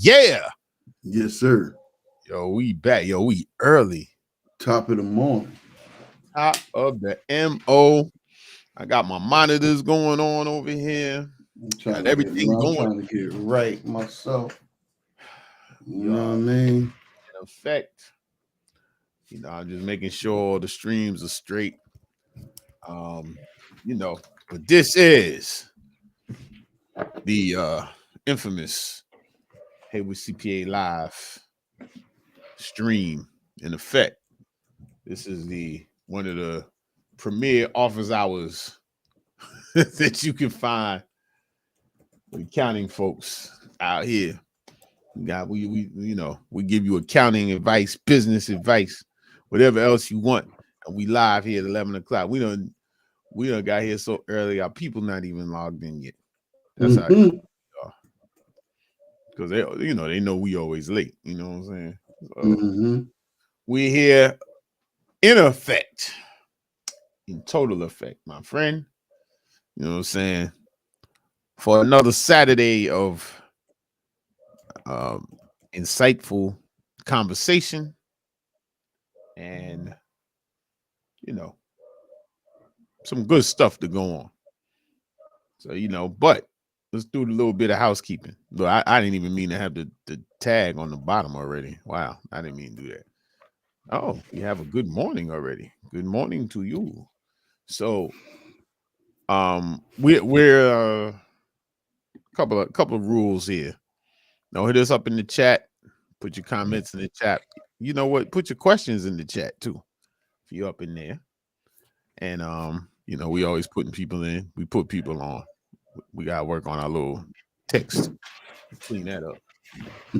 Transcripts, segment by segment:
Yeah. Yes, sir. Yo, we back. Yo, we early. Top of the morning. Top of the MO. I got my monitors going on over here. Got everything going. I'm trying to get right myself. You know what I mean? In effect, I'm just making sure the streams are straight. But this is the infamous Heyward CPA Live stream. In effect, this is one of the premier office hours that you can find with accounting folks out here. We give you accounting advice, business advice, whatever else you want. And we live here at 11 o'clock. We done got here so early, our people not even logged in yet. That's how because they know we always late. You know what I'm saying? So we're here in effect, in total effect, my friend. You know what I'm saying? For another Saturday of insightful conversation and some good stuff to go on. So but let's do a little bit of housekeeping. Look, I didn't even mean to have the tag on the bottom already. Wow, I didn't mean to do that. Oh, you have a good morning already. Good morning to you. So we're a couple of rules here. Now hit us up in the chat. Put your comments in the chat. You know what? Put your questions in the chat too. If you're up in there. And we always putting people in. We put people on. We gotta work on our little text. Clean that up.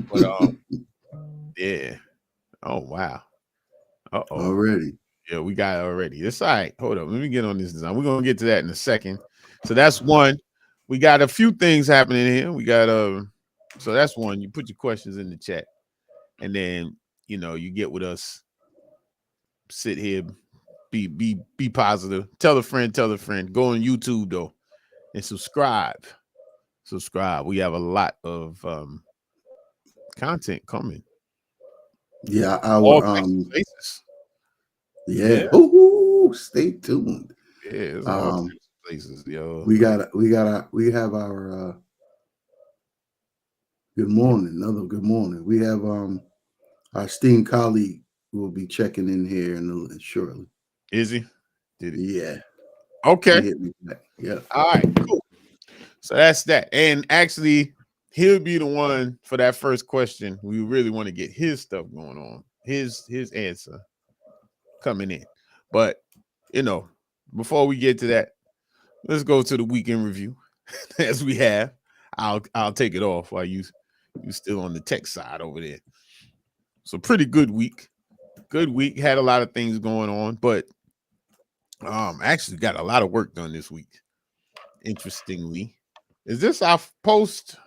But yeah. Oh wow. Uh-oh. Already. Yeah, we got it already. It's all right. Hold up. Let me get on this design. We're gonna get to that in a second. So that's one. We got a few things happening here. We got so that's one. You put your questions in the chat, and then you get with us. Sit here, be positive. Tell a friend. Go on YouTube though, and subscribe. We have a lot of content coming. Yeah, All places. Yeah. Ooh, stay tuned. Yeah, it's all places, yo. We have our good morning. Another good morning. We have our esteemed colleague who will be checking in here shortly. Is he? Did he? Yeah. Okay. Yeah. All right, cool. So that's that. And actually, he'll be the one for that first question. We really want to get his stuff going on. His answer coming in. But before we get to that, let's go to the weekend review. As we have. I'll take it off while you still on the tech side over there. So pretty good week. Good week. Had a lot of things going on, but actually got a lot of work done this week. Interestingly. Is this our post?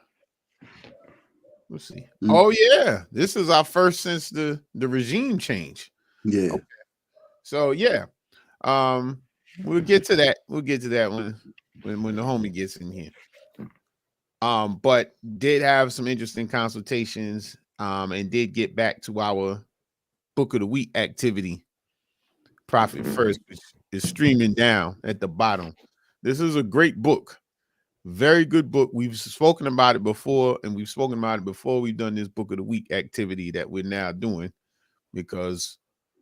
Let's see. Oh yeah, this is our first since the regime change. Yeah. Okay. So yeah, we'll get to that. We'll get to that when the homie gets in here. But did have some interesting consultations. And did get back to our book of the week activity. Profit First, which is streaming down at the bottom. This is a great book. Very good book. We've spoken about it before, and we've spoken about it before we've done this book of the week activity that we're now doing because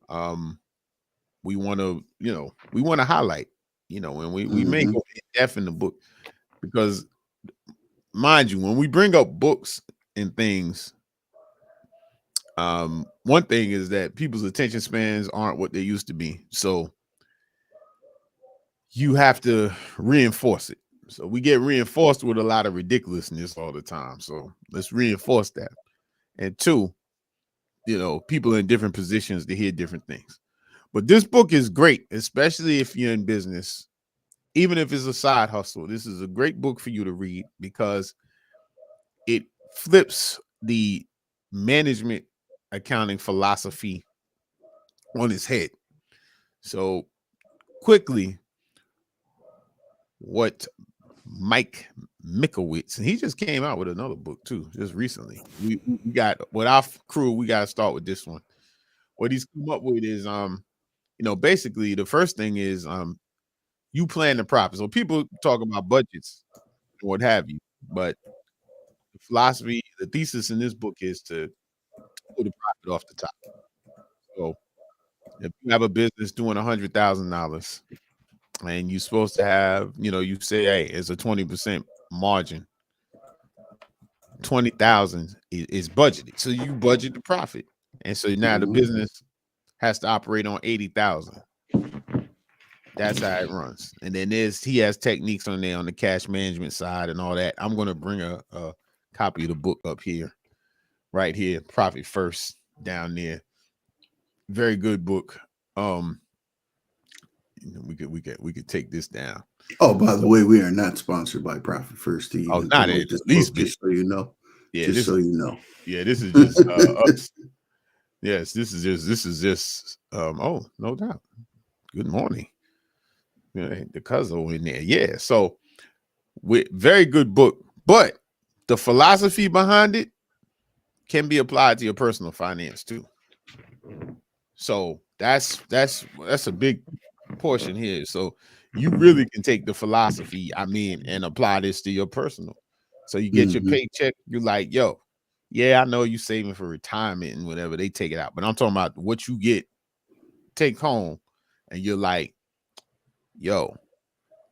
we want to highlight, and we may go in depth in the book because mind you, when we bring up books and things, one thing is that people's attention spans aren't what they used to be. So you have to reinforce it. So we get reinforced with a lot of ridiculousness all the time. So let's reinforce that. And two, people in different positions to hear different things. But this book is great, especially if you're in business, even if it's a side hustle. This is a great book for you to read because it flips the management accounting philosophy on its head. So quickly, what Mike Mikowitz, and he just came out with another book too, just recently. We got with our crew. We got to start with this one. What he's come up with is, basically the first thing is, you plan the profit. So people talk about budgets, and what have you, but the philosophy, the thesis in this book is to pull the profit off the top. So if you have a business doing $100,000 and you're supposed to have, you say, hey, it's a 20% margin. 20,000 is budgeted. So you budget the profit. And so now the business has to operate on 80,000. That's how it runs. And then he has techniques on there on the cash management side and all that. I'm going to bring a copy of the book up here, right here. Profit First down there. Very good book. We could take this down. Oh, by the way, we are not sponsored by Profit First. Not at least, just so you know. Yeah, so you know. Yeah, this is just us. Yes, this is just. Oh, no doubt. Good morning. Yeah, the cousin in there. Yeah, so very good book, but the philosophy behind it can be applied to your personal finance too. So that's a big portion here. So you really can take the philosophy, and apply this to your personal. So you get your paycheck, you're like, yo, yeah, I know you saving for retirement and whatever, they take it out. But I'm talking about what you take home, and you're like, yo,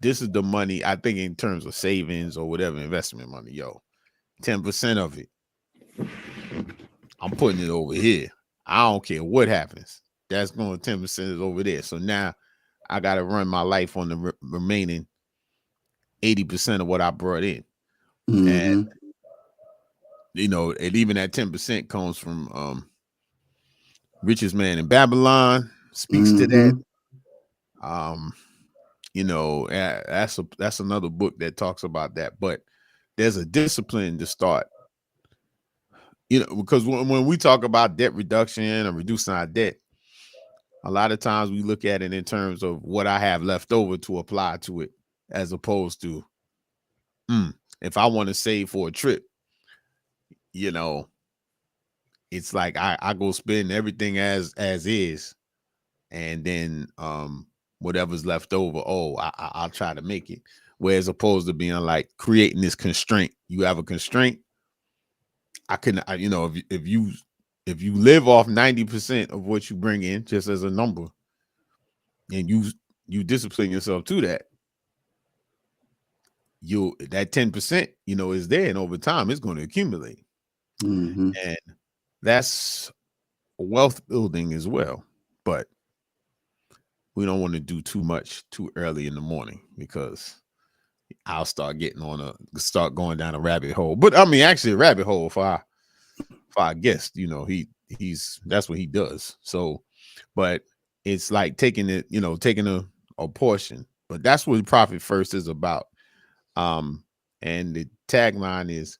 this is the money, I think, in terms of savings or whatever, investment money, yo, 10% of it, I'm putting it over here. I don't care what happens. That's going 10% is over there. So now I got to run my life on the remaining 80% of what I brought in. And, and even that 10% comes from Richest Man in Babylon, speaks to that. That's another book that talks about that. But there's a discipline to start. Because when we talk about debt reduction and reducing our debt, a lot of times we look at it in terms of what I have left over to apply to it, as opposed to, if I want to save for a trip, it's like I go spend everything as is, and then whatever's left over, I'll try to make it. Whereas opposed to being like creating this constraint, you have a constraint. If you live off 90% of what you bring in, just as a number, and you discipline yourself to that, that 10%, is there, and over time it's going to accumulate. And that's wealth building as well. But we don't want to do too much too early in the morning, because I'll start going down a rabbit hole. But actually a rabbit hole for our guest, that's what he does. So, but it's like taking a portion, but that's what Profit First is about. And the tagline is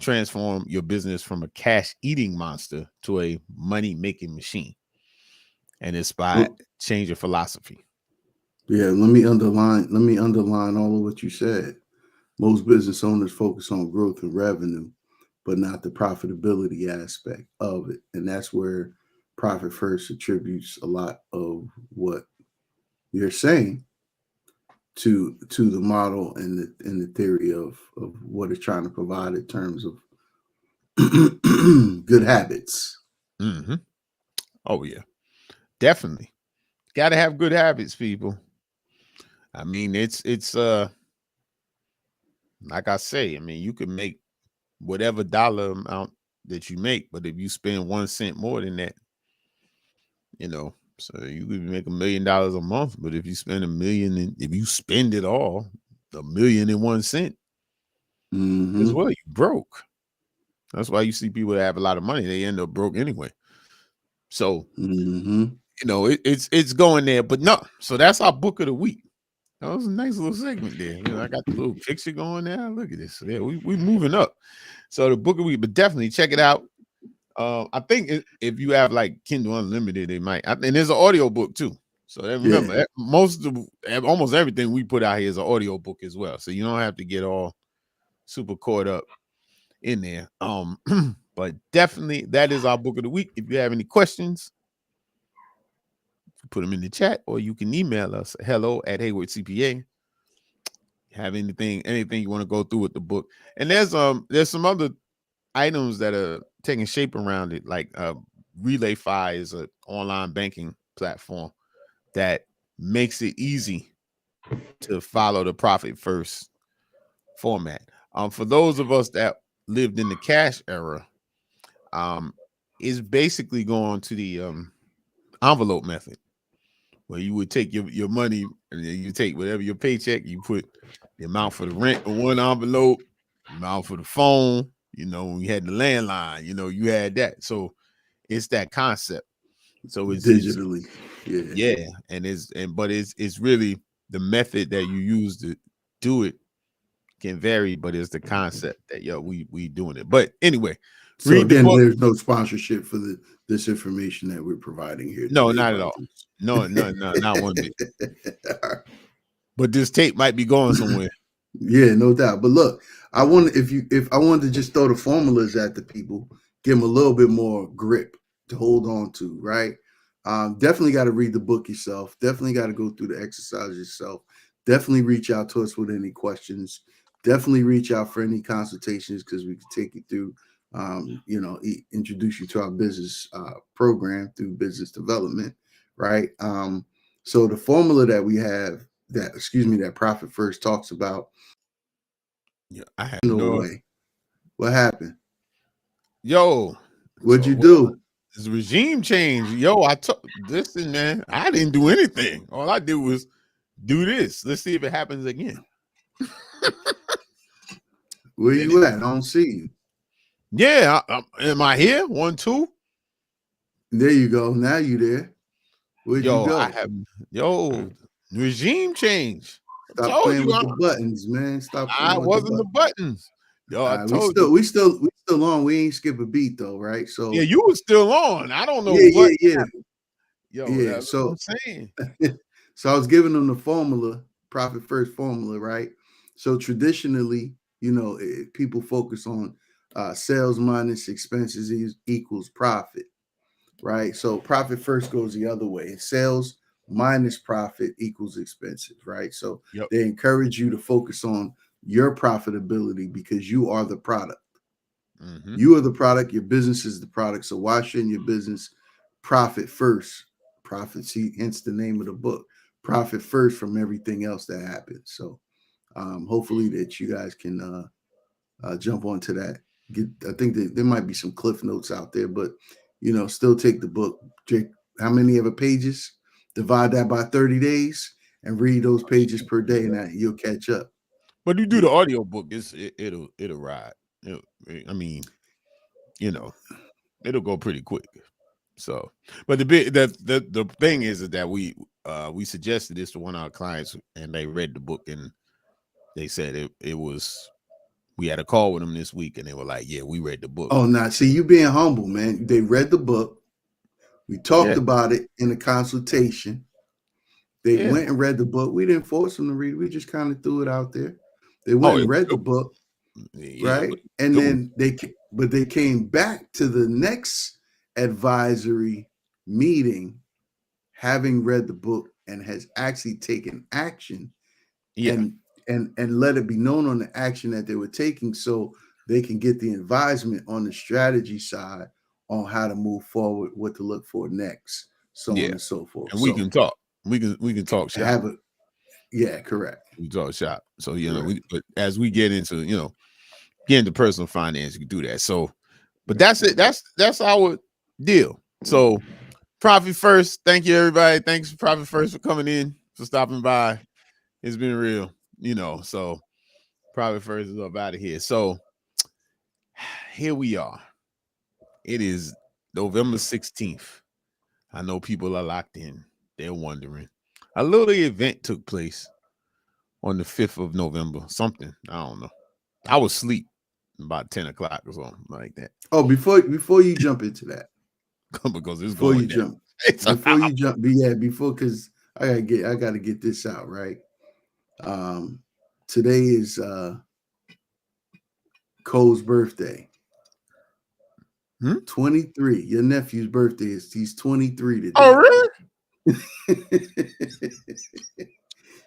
transform your business from a cash eating monster to a money making machine. And it's by change your philosophy. Yeah, let me underline all of what you said. Most business owners focus on growth and revenue, but not the profitability aspect of it. And that's where Profit First attributes a lot of what you're saying to the model and the theory of what it's trying to provide in terms of good habits. Oh yeah, definitely. Got to have good habits, people. It's like I say, you can make whatever dollar amount that you make, but if you spend 1 cent more than that, so you could make $1 million a month, but if you spend $1 million, if you spend it all, $1 million and 1 cent, as well, you broke. That's why you see people that have a lot of money, they end up broke anyway. So, it's going there, but no. So that's our book of the week. That was a nice little segment there. I got the little picture going there. Look at this. Yeah, we moving up. So the book of the week, but definitely check it out. I think if you have like Kindle Unlimited, it might. And there's an audio book too. So then remember, almost everything we put out here is an audio book as well. So you don't have to get all super caught up in there. But definitely that is our book of the week. If you have any questions, put them in the chat, or you can email us hello@Heyward CPA. Have anything you want to go through with the book. And there's some other items that are taking shape around it, like RelayFi is an online banking platform that makes it easy to follow the profit first format. For those of us that lived in the cash era, is basically going to the envelope method, where you would take your money and then you take whatever your paycheck, you put the amount for the rent on one envelope, amount for the phone. When you had the landline, you had that. So it's that concept. So it's digitally, yeah, but it's really the method that you use to do it can vary, but it's the concept that we doing it. But anyway, so again, there's no sponsorship for this information that we're providing here. No, not at all. No, not one bit. But this tape might be going somewhere. Yeah, no doubt. But look, I wanted to just throw the formulas at the people, give them a little bit more grip to hold on to, right? Definitely got to read the book yourself. Definitely got to go through the exercise yourself. Definitely reach out to us with any questions. Definitely reach out for any consultations, because we can take you through, introduce you to our business program through business development, right? So the formula that we have, that Profit First talks about. Yeah, I had no way. What happened? Yo, what'd you do? It's regime change. Yo, listen, man, I didn't do anything. All I did was do this. Let's see if it happens again. Where you at? I don't see you. Yeah, am I here? 1, 2. There you go. Now you there. Where'd you go? Regime change. Stop playing with the buttons, man. Stop playing with the buttons. Yo, I told you. We still on. We ain't skip a beat though, right? So yeah, you were still on. I don't know what. Yeah. Yo, that's so what I'm saying. So I was giving them the formula, Profit First formula, right? So traditionally, people focus on sales minus expenses equals profit, right? So Profit First goes the other way. Sales minus profit equals expenses, right? So they encourage you to focus on your profitability, because you are the product. Mm-hmm. You are the product. Your business is the product. So why shouldn't your business profit first? Profit, hence the name of the book. Profit first from everything else that happens. So hopefully that you guys can jump onto that. I think that there might be some cliff notes out there, but still take the book. Jake, how many of the pages? Divide that by 30 days and read those pages per day, and you'll catch up. But you do the audio book, it'll ride. It'll go pretty quick. So, but the thing is that we suggested this to one of our clients, and they read the book, and they said it was. We had a call with them this week, and they were like, "Yeah, we read the book." Oh, now see, you being humble, man. They read the book. We talked about it in a consultation. They went and read the book. We didn't force them to read. We just kind of threw it out there. They went and read the book, right? And then they came back to the next advisory meeting, having read the book and has actually taken action, and let it be known on the action that they were taking, so they can get the advisement on the strategy side on how to move forward, what to look for next, so on and so forth. And we can talk. We can talk shop. Correct. We talk shop. So but as we get into get into personal finance, you can do that. So, but that's it. That's our deal. So, Profit First. Thank you, everybody. Thanks, Profit First, for coming in, for stopping by. It's been real, So, Profit First is up out of here. So, here we are. It is November 16th. I know people are locked in. They're wondering. A little event took place on the 5th of November. Something. I don't know. I was asleep about 10 o'clock or something like that. Oh, before you jump into that. Because it's going down. Before you jump, because I gotta get this out, right? Today is Cole's birthday. 23. Your nephew's birthday he's 23 today. Oh, really?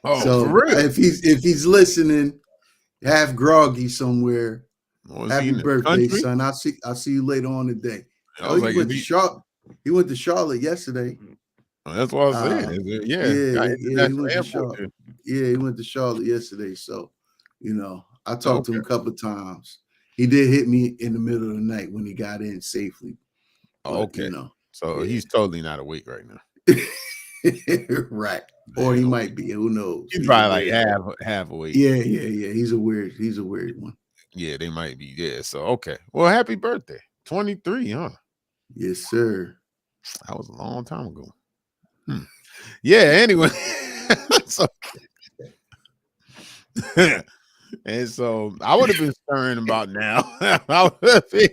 Oh, so for real? If he's listening, half groggy somewhere. Happy birthday, son. I'll see you later on today. He went to Charlotte yesterday. Oh, that's what I was saying. He went to Charlotte. He went to Charlotte yesterday. So, I talked to him a couple of times. He did hit me in the middle of the night when he got in safely. But, so he's totally not awake right now. Right. Or he might be. Who knows? He's probably like half awake. Yeah. He's a weird one. Yeah, they might be. Yeah. So well, happy birthday. 23, huh? Yes, sir. That was a long time ago. Yeah, anyway. And so I would have been stirring about now. I would have been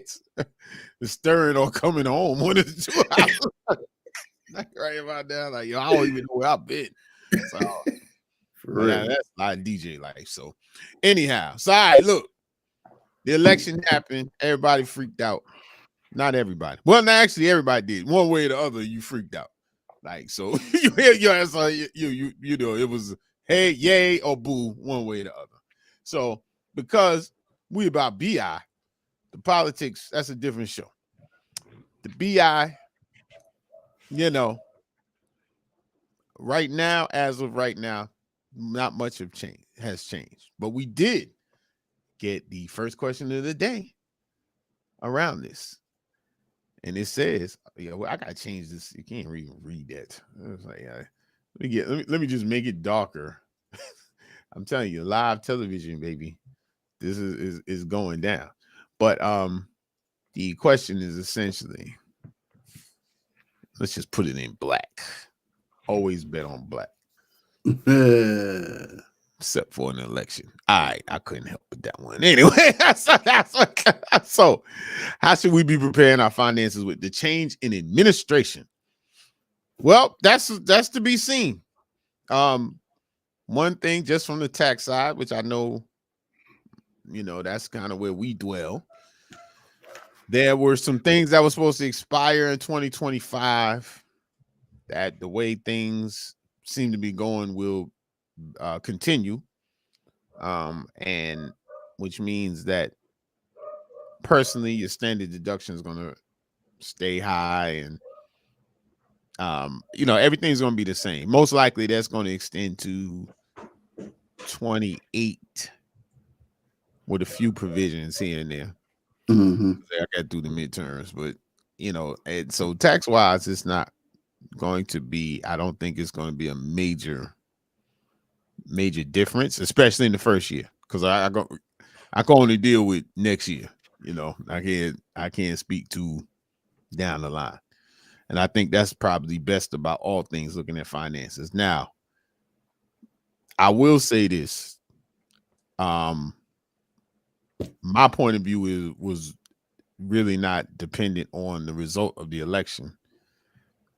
stirring or coming home. One of the two. Not right about now. Like, I don't even know where I've been. So that's like DJ life. So anyhow, all right, look. The election happened. Everybody freaked out. Not everybody. Well, actually, everybody did. One way or the other, you freaked out. Like, so you know, it was hey, yay, or boo, one way or the other. So because we about BI, the politics, that's a different show. The BI, right now, as of right now, not much has changed. But we did get the first question of the day around this. And it says, I gotta change this. You can't even read that. I was like, let me just make it darker. I'm telling you, live television, baby. This is going down. But the question is essentially, let's just put it in black. Always bet on black. Except for an election. I couldn't help with that one. Anyway, so how should we be preparing our finances with the change in administration? Well, that's to be seen. One thing just from the tax side, which I know, that's kind of where we dwell. There were some things that were supposed to expire in 2025 that the way things seem to be going will continue, and which means that personally your standard deduction is going to stay high, and everything's going to be the same. Most likely that's going to extend to 28 with a few provisions here and there. I got through the midterms, but and so tax wise it's not going to be, I don't think it's going to be a major difference, especially in the first year, because I can only deal with next year. I can't speak to down the line, and I think that's probably best about all things looking at finances. Now, I will say this: my point of view was really not dependent on the result of the election.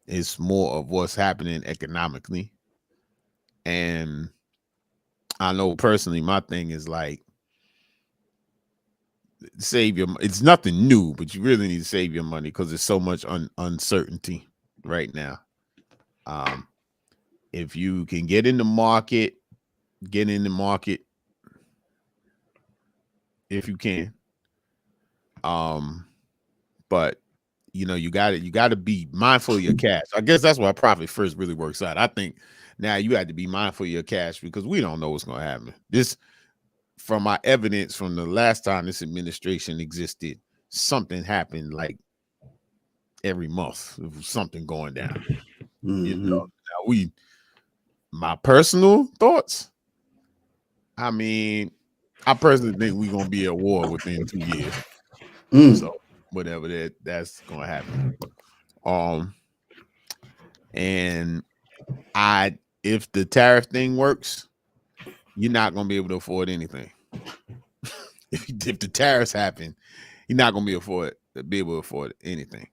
It's more of what's happening economically, and I know personally, my thing is like, save your. It's nothing new, but you really need to save your money because there's so much uncertainty right now. If you can get in the market, if you can. But you got to be mindful of your cash. I guess that's why Profit First really works out. I think now you have to be mindful of your cash because we don't know what's going to happen. This, from my evidence from the last time this administration existed, something happened like every month. Something going down. Now my personal thoughts. I mean, I personally think we're gonna be at war within 2 years. So whatever that's gonna happen. And if the tariff thing works, you're not gonna be able to afford anything. If the tariffs happen, you're not gonna be able to afford anything.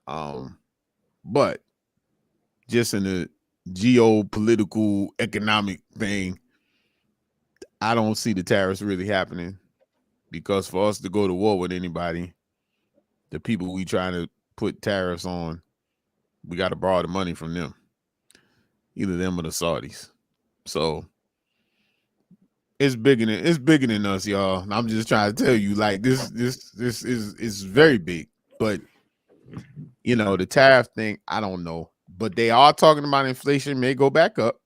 But just in the geopolitical economic thing, I don't see the tariffs really happening, because for us to go to war with anybody, the people we trying to put tariffs on, we got to borrow the money from them, either them or the Saudis. So it's bigger than us, y'all. I'm just trying to tell you, like, this is very big. But you know, the tariff thing, I don't know. But they are talking about inflation may go back up.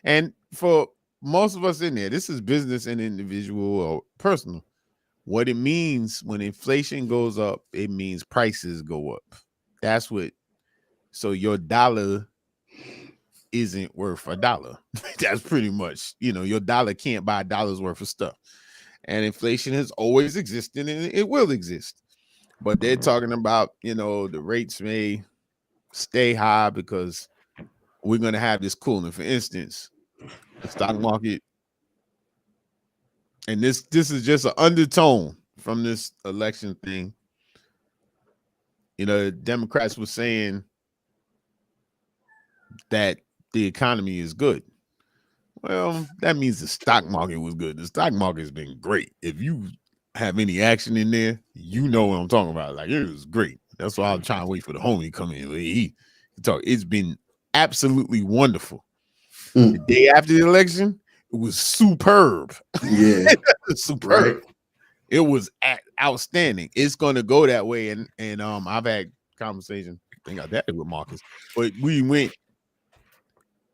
And for most of us in there, this is business and individual or personal. What it means when inflation goes up, it means prices go up. That's what. So your dollar isn't worth $1. That's pretty much, you know, your dollar can't buy $1 worth of stuff. And inflation has always existed and it will exist. But they're talking about, you know, the rates may stay high because we're going to have this cooling. For instance, the stock market, and this is just an undertone from this election thing. You know, Democrats were saying that the economy is good. Well, that means the stock market was good. The stock market has been great. If you have any action in there, you know what I'm talking about. Like, it was great. That's why I'm trying to wait for the homie to come in. He talk. It's been absolutely wonderful. The day after the election, it was superb. Yeah, superb. Right. It was outstanding. It's going to go that way. And I've had conversation. I think I did it with Marcus, but we went.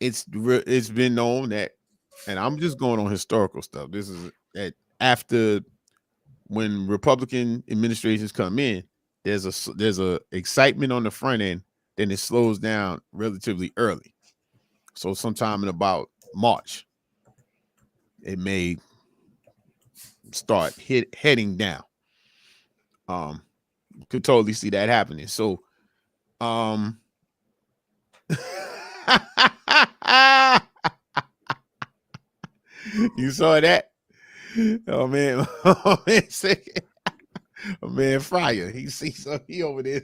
It's been known that, and I'm just going on historical stuff. This is that after, when Republican administrations come in, there's a excitement on the front end, then it slows down relatively early. So sometime in about March, it may start heading down. Could totally see that happening. So, you saw that? Oh man, Fryer. He over there.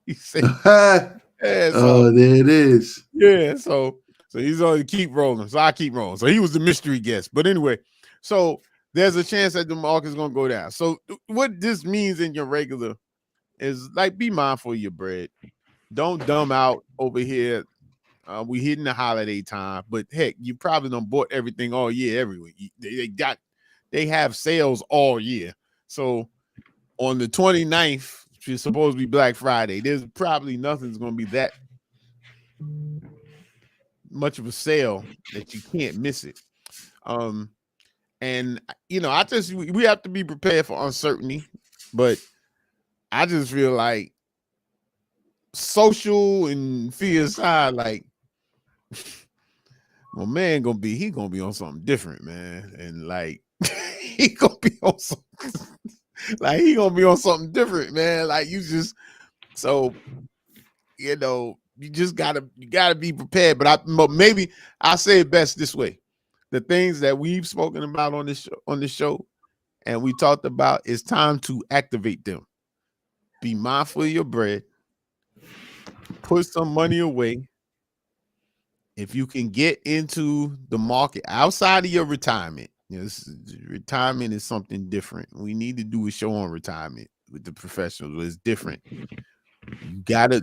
He said, yeah, so, there it is. Yeah, so he's on to keep rolling. So I keep rolling. So he was the mystery guest. But anyway, so there's a chance that the market is gonna go down. So what this means in your regular is, like, be mindful of your bread. Don't dumb out over here. We hitting the holiday time, but heck, you probably done bought everything all year, every week. They have sales all year. So on the 29th, which is supposed to be Black Friday, there's probably nothing's going to be that much of a sale that you can't miss it. And you know, we have to be prepared for uncertainty, but I just feel like, social and fear aside, like, my man gonna be on something different, man. And like, he gonna be on something different, man. Like, so, you know, you gotta be prepared. But maybe I'll say it best this way: the things that we've spoken about on this show, and we talked about, it's time to activate them. Be mindful of your bread. Put some money away. If you can get into the market outside of your retirement, you know, retirement is something different. We need to do a show on retirement with the professionals. It's different. You gotta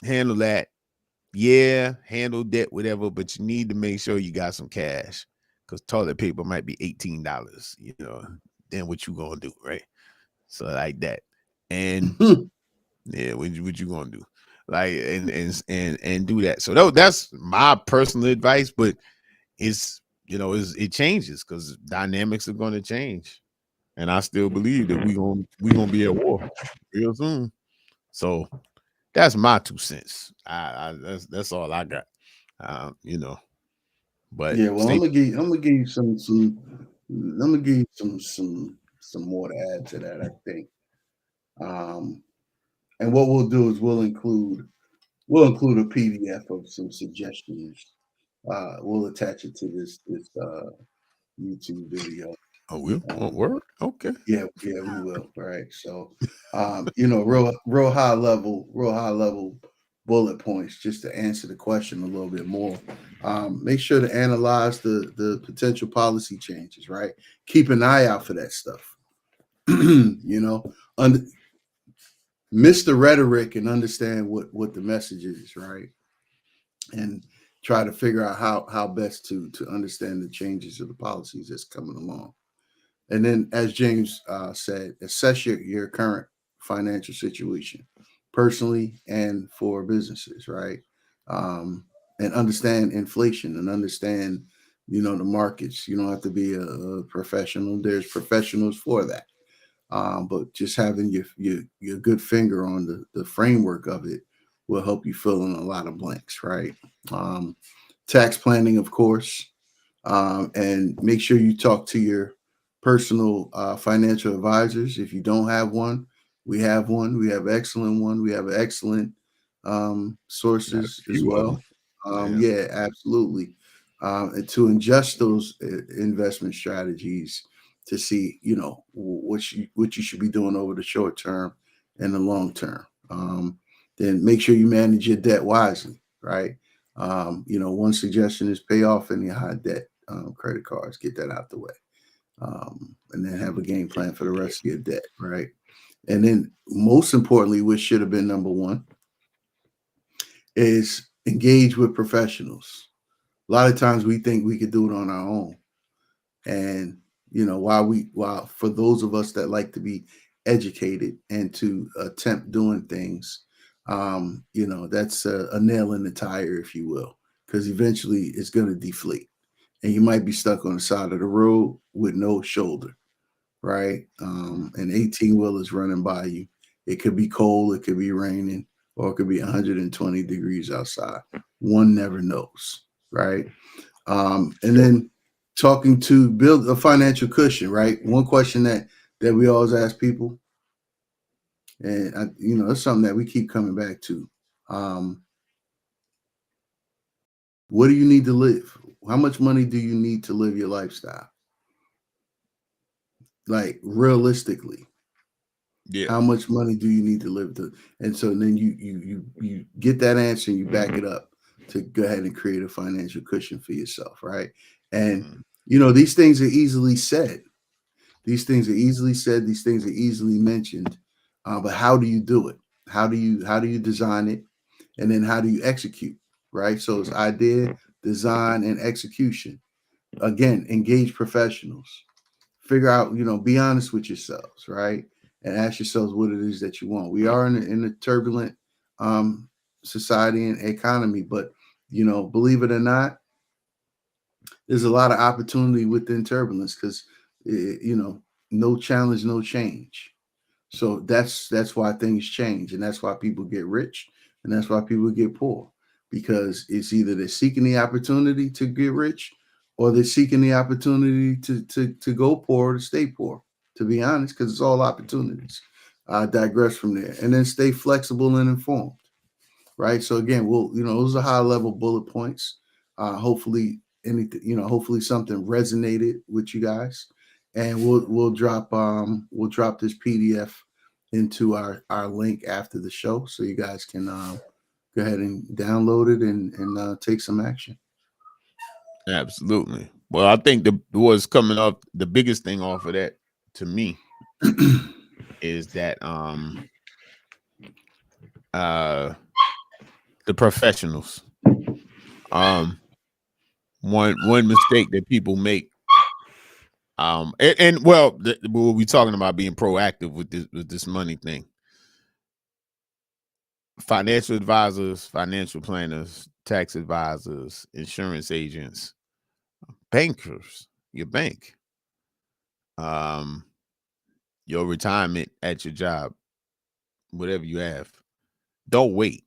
handle that. Yeah, handle debt, whatever, but you need to make sure you got some cash, because toilet paper might be $18. You know, then what you gonna do, right? So like that, and yeah, what you gonna do? Like, and do that. So that's my personal advice, but it's, you know, it changes because dynamics are going to change, and I still believe that we gonna be at war real soon. So that's my 2 cents. That's all I got. You know, but yeah. Well, I'm gonna give you some more to add to that, I think. And what we'll do is we'll include a PDF of some suggestions. We'll attach it to this YouTube video. Oh, we'll work. Okay. Yeah, we will. All right. So, you know, real high level bullet points just to answer the question a little bit more. Make sure to analyze the potential policy changes, right? Keep an eye out for that stuff. Miss the rhetoric and understand what the message is, right? And try to figure out how best to understand the changes of the policies that's coming along. And then, as James said, assess your current financial situation, personally and for businesses, right? And understand inflation and understand, the markets. You don't have to be a professional. There's professionals for that. But just having your good finger on the framework of it will help you fill in a lot of blanks, right? Tax planning, of course, and make sure you talk to your personal financial advisors. If you don't have one, we have one. We have excellent one. We have excellent sources as well. Yeah, absolutely. And to adjust those investment strategies to see, what you should be doing over the short term and the long term. Then make sure you manage your debt wisely, right? One suggestion is pay off any high debt credit cards, get that out the way, and then have a game plan for the rest of your debt, right? And then most importantly, which should have been number one, is engage with professionals. A lot of times we think we could do it on our own. And, while for those of us that like to be educated and to attempt doing things, that's a nail in the tire, if you will, because eventually it's going to deflate and you might be stuck on the side of the road with no shoulder, right? An 18-wheel is running by you. It could be cold, it could be raining, or it could be 120 degrees outside. One never knows, right? And then talking to build a financial cushion, right? One question that we always ask people, and it's something that we keep coming back to. What do you need to live? How much money do you need to live your lifestyle? Like realistically, how much money do you need to live to? And so then you get that answer and you back it up to go ahead and create a financial cushion for yourself, right? And these things are easily said. These things are easily said. These things are easily mentioned. But how do you do it? How do you design it? And then how do you execute? Right? So it's idea, design, and execution. Again, engage professionals. Figure out, be honest with yourselves, right? And ask yourselves what it is that you want. We are in a turbulent society and economy, but believe it or not, there's a lot of opportunity within turbulence because no challenge, no change. So that's why things change, and that's why people get rich, and that's why people get poor, because it's either they're seeking the opportunity to get rich, or they're seeking the opportunity to go poor or to stay poor. To be honest, because it's all opportunities. I digress from there, and then stay flexible and informed. Right. So again, those are high level bullet points. Hopefully hopefully something resonated with you guys, and we'll drop this PDF into our link after the show, so you guys can go ahead and download it and take some action. Absolutely. Well, I think what's coming up, the biggest thing off of that to me is that the professionals. One mistake that people make. What we're talking about being proactive with this money thing. Financial advisors, financial planners, tax advisors, insurance agents, bankers, your bank, your retirement at your job, whatever you have. Don't wait.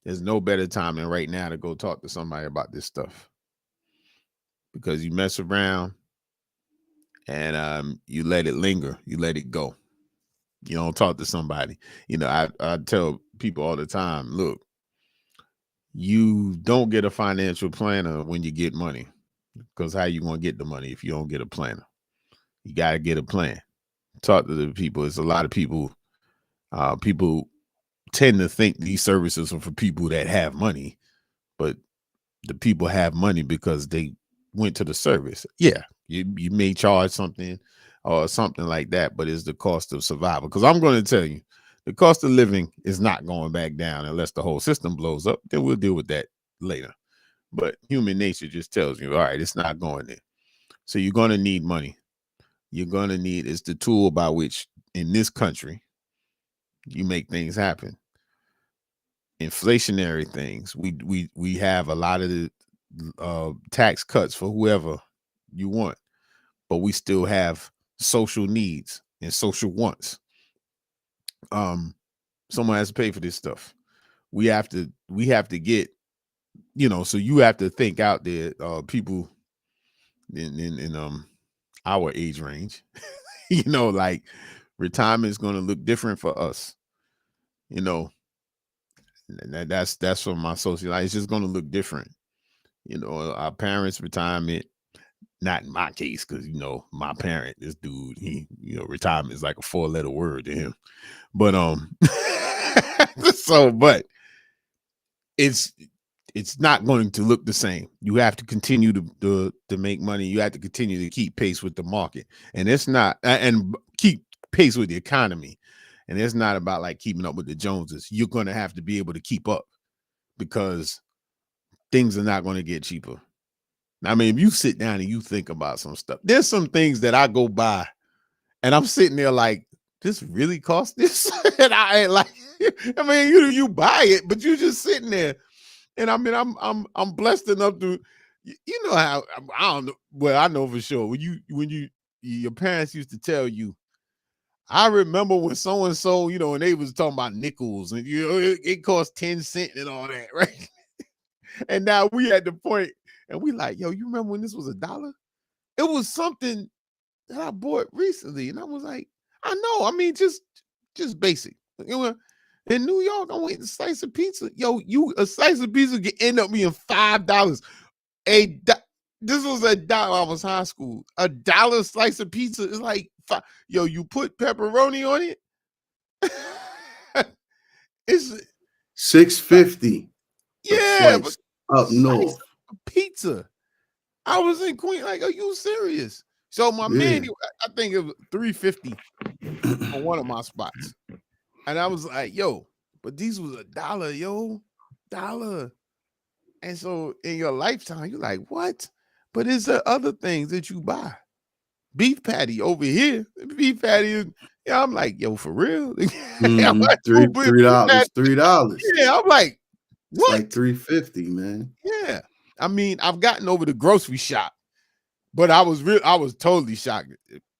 There's no better time than right now to go talk to somebody about this stuff, because you mess around and you let it linger, you let it go. You don't talk to somebody. I tell people all the time, look, you don't get a financial planner when you get money, because how you gonna get the money if you don't get a planner? You got to get a plan. Talk to the people. It's a lot of people tend to think these services are for people that have money, but the people have money because they went to the service. Yeah, you may charge something or something like that, but it's the cost of survival. Because I'm going to tell you, the cost of living is not going back down unless the whole system blows up. Then we'll deal with that later. But human nature just tells you, all right, it's not going there. So you're going to need money. You're going to need, it's the tool by which in this country you make things happen. Inflationary things. We have a lot of the tax cuts for whoever you want, but we still have social needs and social wants. Someone has to pay for this stuff. We have to get, so you have to think out there, people in our age range, like retirement is going to look different for us, and that's from my social life. It's just going to look different. Our parents' retirement, not in my case, because my parent, this dude, he, retirement is like a 4-letter word to him. But but it's not going to look the same. You have to continue to make money. You have to continue to keep pace with the market, and it's not, and keep pace with the economy. And it's not about like keeping up with the Joneses. You're going to have to be able to keep up because things are not going to get cheaper. I mean, if you sit down and you think about some stuff, there's some things that I go by and I'm sitting there like, this really cost this? And I ain't like, I mean, you buy it, but you just sitting there. And I mean, I'm blessed enough to, how, I don't know. Well, I know for sure when your parents used to tell you, I remember when so-and-so, and they was talking about nickels and, it cost 10 cents and all that, right? And now we at the point and we like, yo, you remember when this was $1? It was something that I bought recently. And I was like, I know, I mean, just basic. In New York, I went to slice of pizza. Yo, a slice of pizza can end up being $5. This was $1. I was high school. $1 slice of pizza is like $5. Yo, you put pepperoni on it. It's $6.50. Yeah, but up north. Pizza. I was in Queen. Like, are you serious? So my man, I think it was $3.50 on one of my spots, and I was like, yo, but these was $1, yo, $1. And so in your lifetime, you're like, what? But is there other things that you buy? Beef patty over here. Beef patty. Yeah, I'm like, yo, for real? $3. $3. Yeah, I'm like, what? It's like $3.50, man. Yeah. I mean, I've gotten over the grocery shop, but I was totally shocked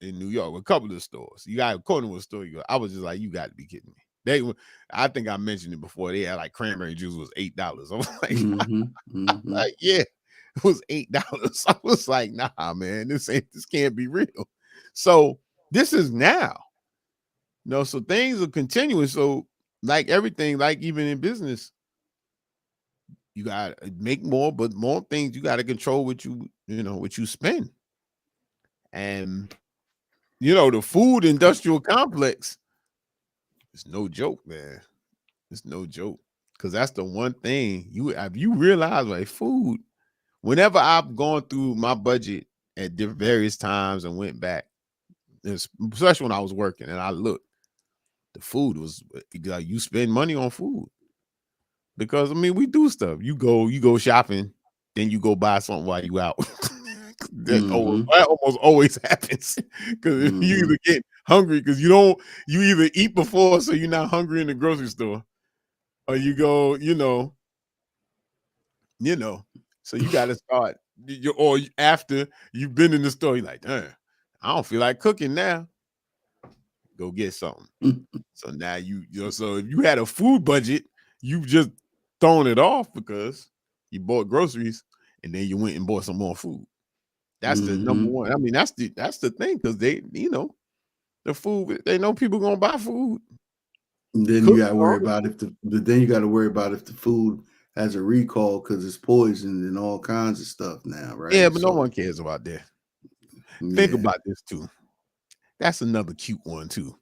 in New York with a couple of stores. You got a corner store. I was just like, you got to be kidding me. I think I mentioned it before. They had like cranberry juice was $8. I was like, like, yeah, it was $8. I was like, nah, man, this can't be real. So this is now. So things are continuing. So like everything, like even in business, you got to make more, but more things you got to control what you spend. And the food industrial complex, it's no joke, man. It's no joke. Because that's the one thing you realize, like food, whenever I've gone through my budget at various times and went back, especially when I was working and I looked, the food was like, you spend money on food. Because I mean, we do stuff. You go shopping, then you go buy something while you out. That almost always happens. Because you either get hungry because you either eat before, so you're not hungry in the grocery store, or you go, so you got to start. Or after you've been in the store, you're like, damn, I don't feel like cooking now. Go get something. So now so if you had a food budget, you've just thrown it off because you bought groceries and then you went and bought some more food. That's the number one. I mean, that's the thing, because they, the food, they know people gonna buy food. And then you gotta worry about if the food has a recall because it's poisoned and all kinds of stuff now, right? Yeah, but no one cares about that. Think about this too. That's another cute one too.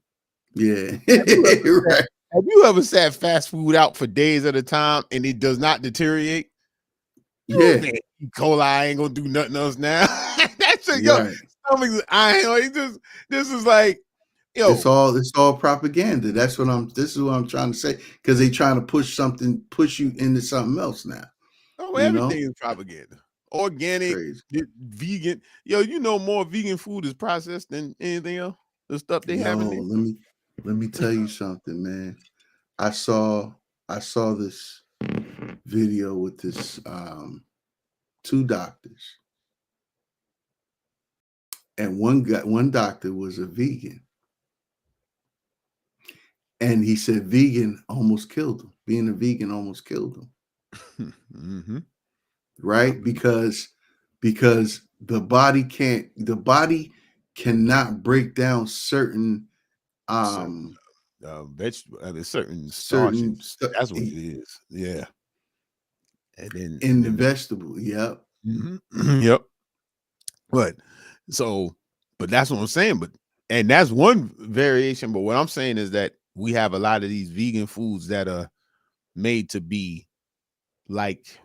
Yeah. Right. Have you ever sat fast food out for days at a time and it does not deteriorate? Yeah, Man, E. coli ain't gonna do nothing else now. That's a yo. right. Stomach, I ain't like this is like yo. It's all propaganda. This is what I'm trying to say. Because they trying to push you into something else now. Oh, You everything know? is propaganda. Organic, Crazy. vegan. Yo, you know more vegan food is processed than anything else. The stuff they have in there. Let me tell you something, man. I saw this video with this two doctors. And one doctor was a vegan. And he said vegan almost killed him. Being a vegan almost killed him. Mm-hmm. Right? Because the body cannot break down certain vegetable, certain starch and that's what it is. Yeah. And then in the vegetable. Yep. Yep. But that's what I'm saying. And that's one variation. But what I'm saying is that we have a lot of these vegan foods that are made to be like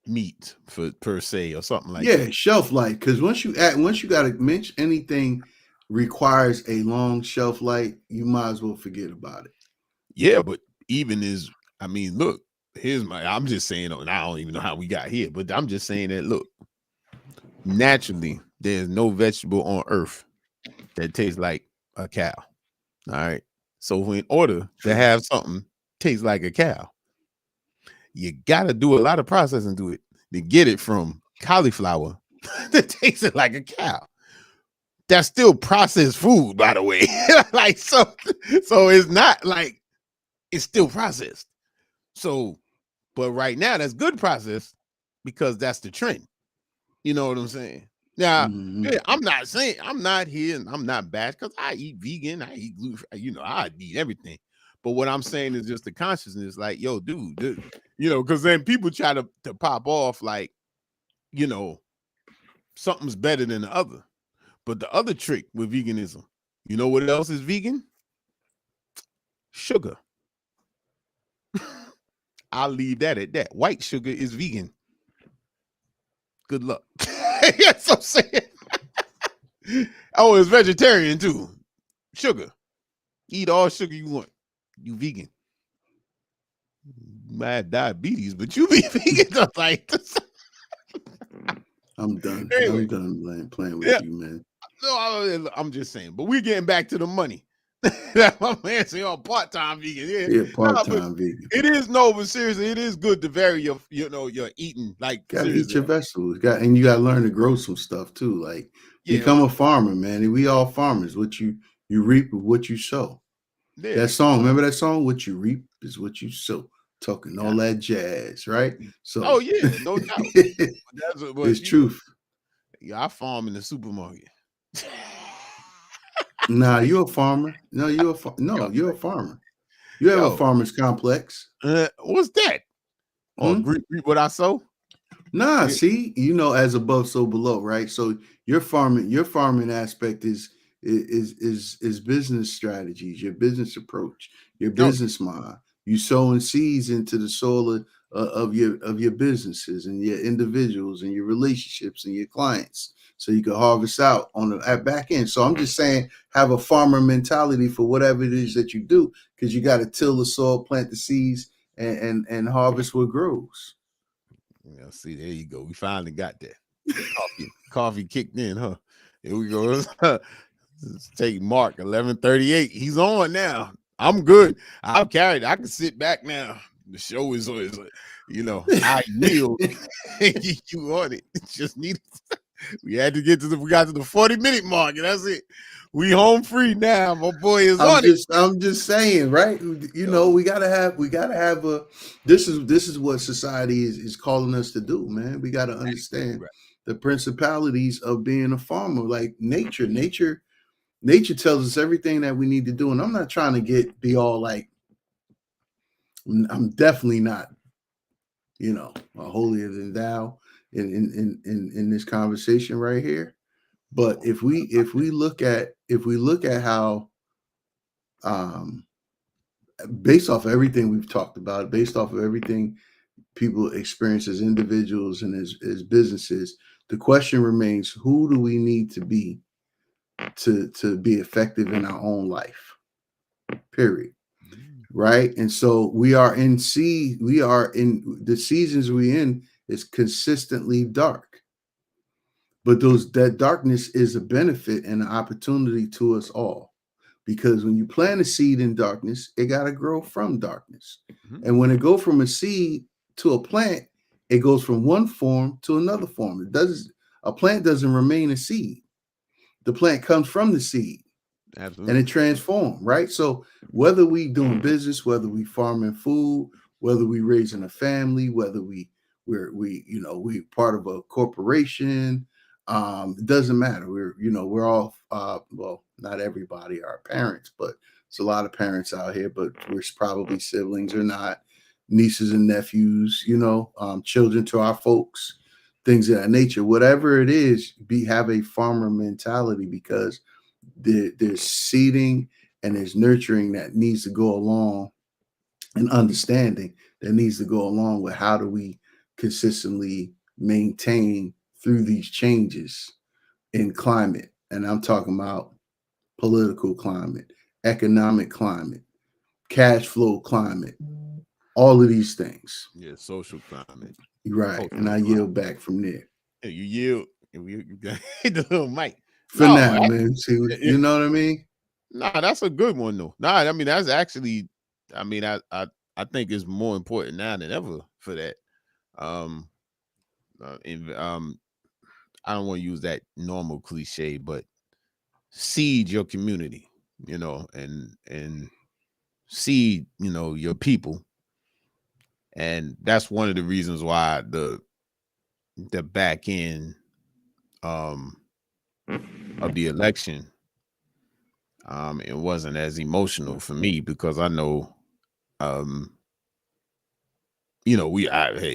meat per se or something like that. Shelf life. Because once you got to mention anything requires a long shelf life, you might as well forget about it. Yeah, but look, I'm just saying, and I don't even know how we got here, but I'm just saying that look, naturally, there's no vegetable on earth that tastes like a cow. All right. So in order to have something taste like a cow, you gotta do a lot of processing to it to get it from cauliflower that tastes like a cow. That's still processed food, by the way. Like so it's not like it's still processed. So, but right now that's good process because that's the trend. You know what I'm saying? Now, yeah, I'm not here and I'm not bad because I eat vegan, I eat gluten, I eat everything. But what I'm saying is just the consciousness, like, yo, dude, because then people try to pop off like, something's better than the other. But the other trick with veganism, you know what else is vegan? Sugar. I'll leave that at that. White sugar is vegan. Good luck. That's what I'm saying. Oh, it's vegetarian too. Sugar. Eat all sugar you want. You vegan. You might have diabetes, but you be vegan. Like I'm done. Anyway. I'm done playing with you, man. No, I'm just saying. But we're getting back to the money. That's my man saying, part-time vegan. Yeah, part-time vegan. It is but seriously, it is good to vary your eating. Like, gotta eat your vegetables. And you gotta learn to grow some stuff too. Like become a farmer, man. And we all farmers. What you reap is what you sow. Yeah. That song, remember that song? What you reap is what you sow. Talking all that jazz, right? So no doubt. It's truth. Yeah, I farm in the supermarket. Nah, you're a farmer. No, you're a farmer. You have a farmer's complex. What's that? Reap what I sow? Nah, see, as above, so below, right? So your farming aspect is business strategies, your business approach, your business mind. You sowing seeds into the soil of your businesses and your individuals and your relationships and your clients, so you can harvest out at back end. So I'm just saying, have a farmer mentality for whatever it is that you do, because you got to till the soil, plant the seeds, and harvest what grows. Yeah, see, there you go. We finally got that. Coffee kicked in, huh? Here we go. Let's take Mark, 11:38. He's on now. I'm good. I'm carried. I can sit back now. The show is I yield. You on it. Just needed. We had to get we got to the 40-minute mark, and that's it. We home free now. My boy is on it. I'm just saying, right? We gotta have a. This is what society is calling us to do, man. We gotta understand the principalities of being a farmer, like nature. Nature tells us everything that we need to do, and I'm not trying to be all like. I'm definitely not, holier than thou in this conversation right here. But if we look at how based off of everything we've talked about, based off of everything people experience as individuals and as businesses, the question remains: who do we need to be be effective in our own life? Period. Right. And so we are in the seasons we in is consistently dark. But that darkness is a benefit and an opportunity to us all. Because when you plant a seed in darkness, it got to grow from darkness. And when it goes from a seed to a plant, it goes from one form to another form. A plant doesn't remain a seed. The plant comes from the seed. Absolutely. And it transforms, right? So whether we doing business, whether we farming food, whether we raising a family, whether we part of a corporation, it doesn't matter. We're all well, not everybody are parents, but it's a lot of parents out here, but we're probably siblings or not, nieces and nephews, children to our folks, things of that nature. Whatever it is, have a farmer mentality, because there's seeding and there's nurturing that needs to go along, and understanding that needs to go along with how do we consistently maintain through these changes in climate. And I'm talking about political climate, economic climate, cash flow climate, all of these things. Yeah, social climate. Right. And I yield back from there. You yield. You hit the little mic. For now, man. See, you know what I mean? Nah, that's a good one though. Nah, I mean that's actually, I mean, I think it's more important now than ever for that. I don't want to use that normal cliche, but seed your community, and seed, your people. And that's one of the reasons why the back end of the election, it wasn't as emotional for me, because I know, hey,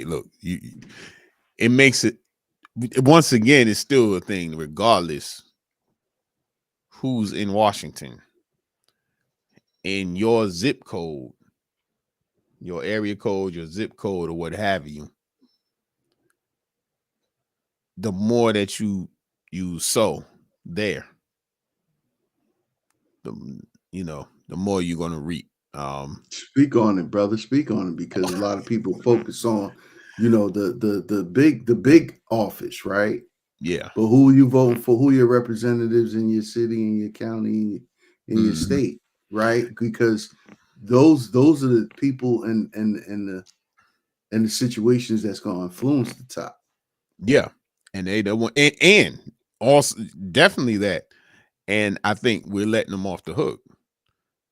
look, it makes it, once again, it's still a thing, regardless who's in Washington. In your zip code, your area code, your zip code, or what have you, the more that you sow there, the more you're going to reap. Speak on it, brother. Speak on it, because a lot of people focus on, the big office, right? Yeah. But who you voting for, who your representatives in your city, in your county, in your state, right? Because those are the people and the situations that's going to influence the top. Yeah. And they don't want, and also definitely that. And I think we're letting them off the hook,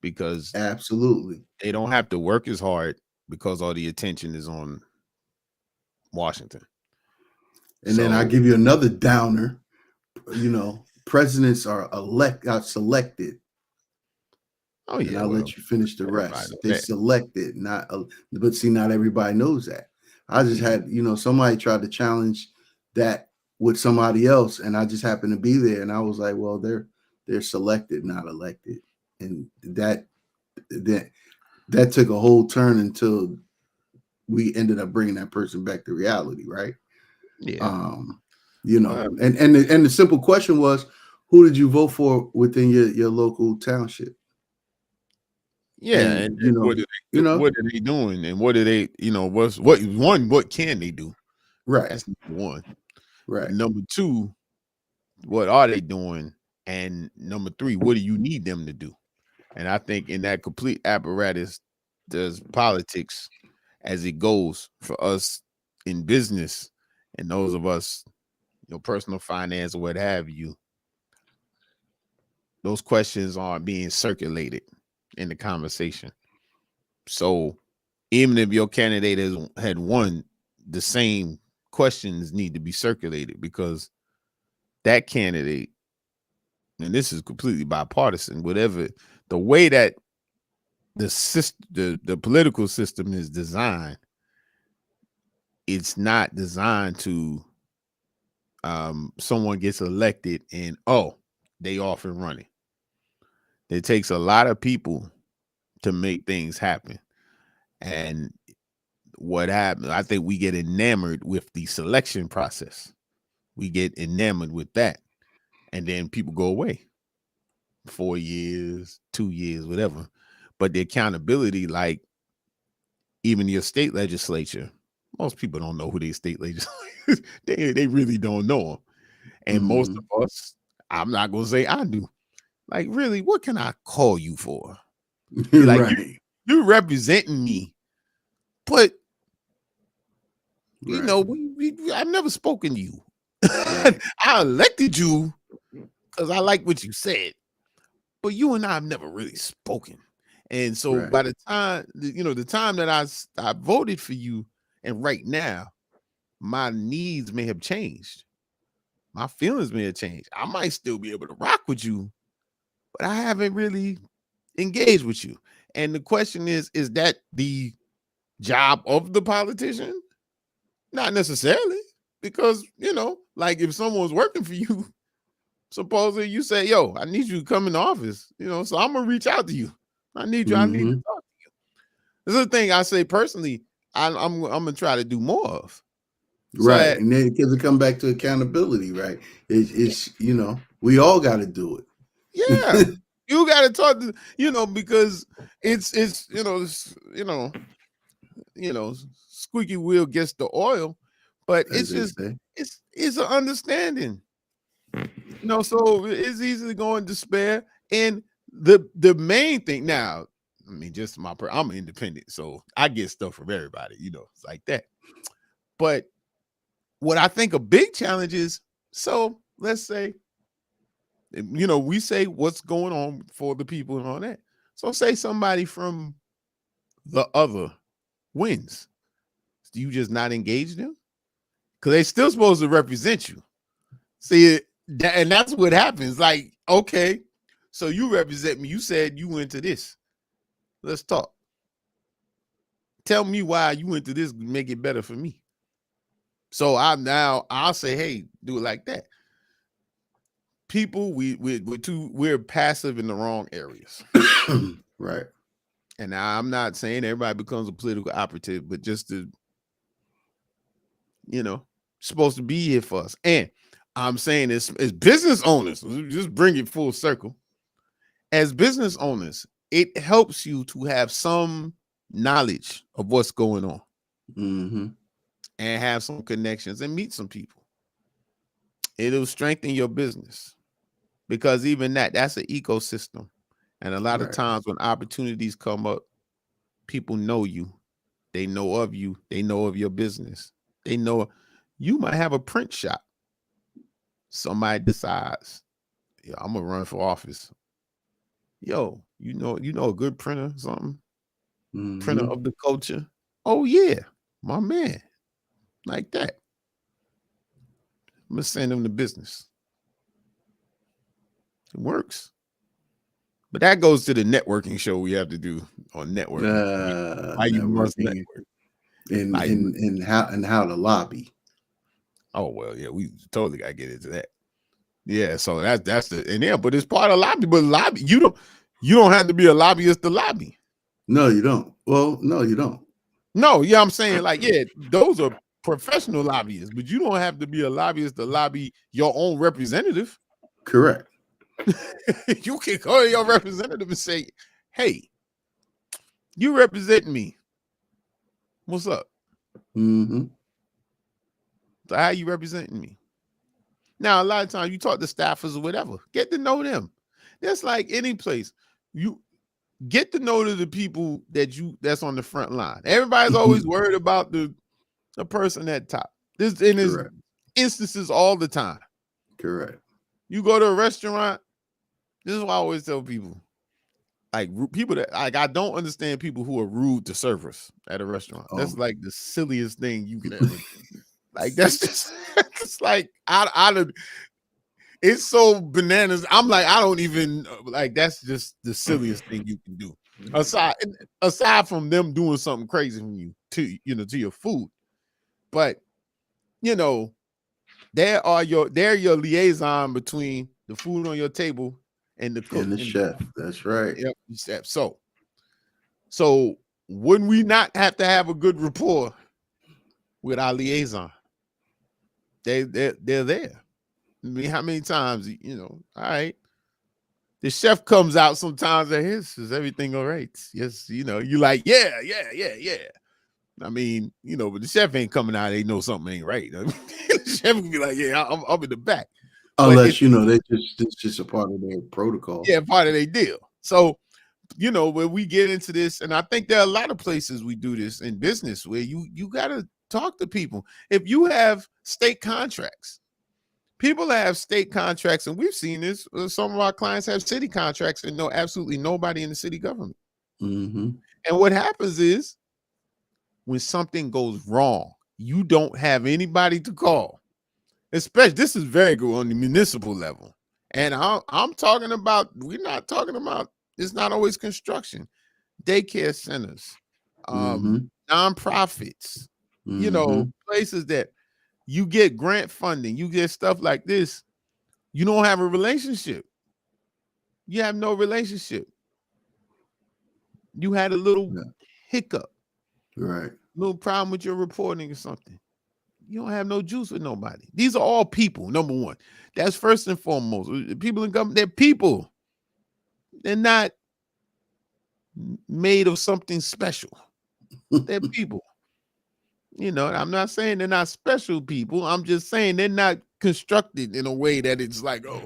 because absolutely they don't have to work as hard, because all the attention is on Washington. And then I give you another downer. Presidents are selected. Oh yeah, and I'll let you finish the rest. They selected, but see, not everybody knows that. I just had, somebody tried to challenge that with somebody else, and I just happened to be there, and I was like, well, they're selected, not elected, and that took a whole turn until we ended up bringing that person back to reality, right? Yeah. And the simple question was, who did you vote for within your local township? Yeah, and what are they doing, and what are they, what can they do? Right. That's number one. Right. Number two, what are they doing? And number three, what do you need them to do? And I think in that complete apparatus, there's politics as it goes for us in business, and those of us, personal finance or what have you. Those questions aren't being circulated in the conversation. So even if your candidate had won, the same questions need to be circulated, because that candidate, and this is completely bipartisan, whatever the way that the political system is designed, it's not designed to someone gets elected and they off and running. It takes a lot of people to make things happen. And what happens, I think we get enamored with the selection process. We get enamored with that. And then people go away 4 years, 2 years, whatever. But the accountability, like even your state legislature, most people don't know who their state legislators. They really don't know them. And most of us, I'm not gonna say I do. Like, really, what can I call you for? Like, Right. you're representing me, but you Right. know, I've never spoken to you. Right. I elected you because I like what you said, but you and I have never really spoken. And so Right. by the time, the time that I voted for you, and right now, my needs may have changed. My feelings may have changed. I might still be able to rock with you, but I haven't really engaged with you. And the question is that the job of the politician? Not necessarily, because, like if someone's working for you, supposedly you say, yo, I need you to come in the office, so I'm going to reach out to you. I need to talk to you. This is the thing I say personally, I'm going to try to do more of. Right. And then because it come back to accountability, right? It's we all got to do it. Yeah. You got to talk to, because it's squeaky wheel gets the oil, but it's just, it's an understanding, so it's easy to go in despair. And the main thing now, I mean, just I'm independent, so I get stuff from everybody, it's like that. But what I think a big challenge is, so let's say, we say what's going on for the people and all that. So say somebody from the other wins. Do you just not engage them? Because they're still supposed to represent you. See, and that's what happens. Like, okay, so you represent me. You said you went to this. Let's talk. Tell me why you went to this, make it better for me. So I'll say, hey, do it like that. People, we're passive in the wrong areas. Right. And I'm not saying everybody becomes a political operative, but just to, supposed to be here for us. And I'm saying as business owners, just bring it full circle. As business owners, it helps you to have some knowledge of what's going on and have some connections and meet some people. It'll strengthen your business because even that's an ecosystem. And a lot of times when opportunities come up, people know you. They know of you. They know of your business. They know you might have a print shop. Somebody decides, I'm gonna run for office. Yo, you know a good printer, something? Printer of the culture. Oh yeah, my man. Like that. I'm gonna send them to business. It works. But that goes to the networking show we have to do on networking. Why you must network. And how to lobby. Oh well, yeah, we totally gotta get into that. Yeah, so that's but it's part of lobby. But lobby, you don't have to be a lobbyist to lobby. No, you don't. Well, no, you don't. No, yeah, I'm saying like, yeah, those are professional lobbyists, but you don't have to be a lobbyist to lobby your own representative. Correct. You can call your representative and say, hey, you represent me. What's up? So how you representing me? Now, a lot of times you talk to staffers or whatever, get to know them. That's like any place. You get to know the people that's on the front line. Everybody's always worried about the person at top. There's instances all the time. Correct. You go to a restaurant. This is what I always tell people. Like people that I don't understand people who are rude to servers at a restaurant. That's like the silliest thing you can ever do. Like that's just it's like it's so bananas. I'm like, I don't even like that's just the silliest thing you can do. Aside from them doing something crazy from you to your food. But they're your liaison between the food on your table and the cook and the chef. That's right. Yep, chef. So So wouldn't we not have to have a good rapport with our liaison? They're there. I mean, how many times, all right. The chef comes out sometimes and is everything all right? Yes, you like, yeah. I mean, but the chef ain't coming out, they know something ain't right. I mean, the chef can be like, yeah, I'm in the back. Unless, it's just a part of their protocol. Yeah, part of their deal. So, when we get into this, and I think there are a lot of places we do this in business where you got to talk to people. If you have state contracts, people have state contracts, and we've seen this. Some of our clients have city contracts and know absolutely nobody in the city government. Mm-hmm. And what happens is when something goes wrong, you don't have anybody to call. Especially, this is very good on the municipal level. And I'm talking about, we're not talking about, it's not always construction, daycare centers, nonprofits, places that you get grant funding, you get stuff like this. You don't have a relationship. You have no relationship. You had a little hiccup, right? Little problem with your reporting or something. You don't have no juice with nobody. These are all people, number one. That's first and foremost. People in government, they're people. They're not made of something special. They're people. I'm not saying they're not special people. I'm just saying they're not constructed in a way that it's like, oh.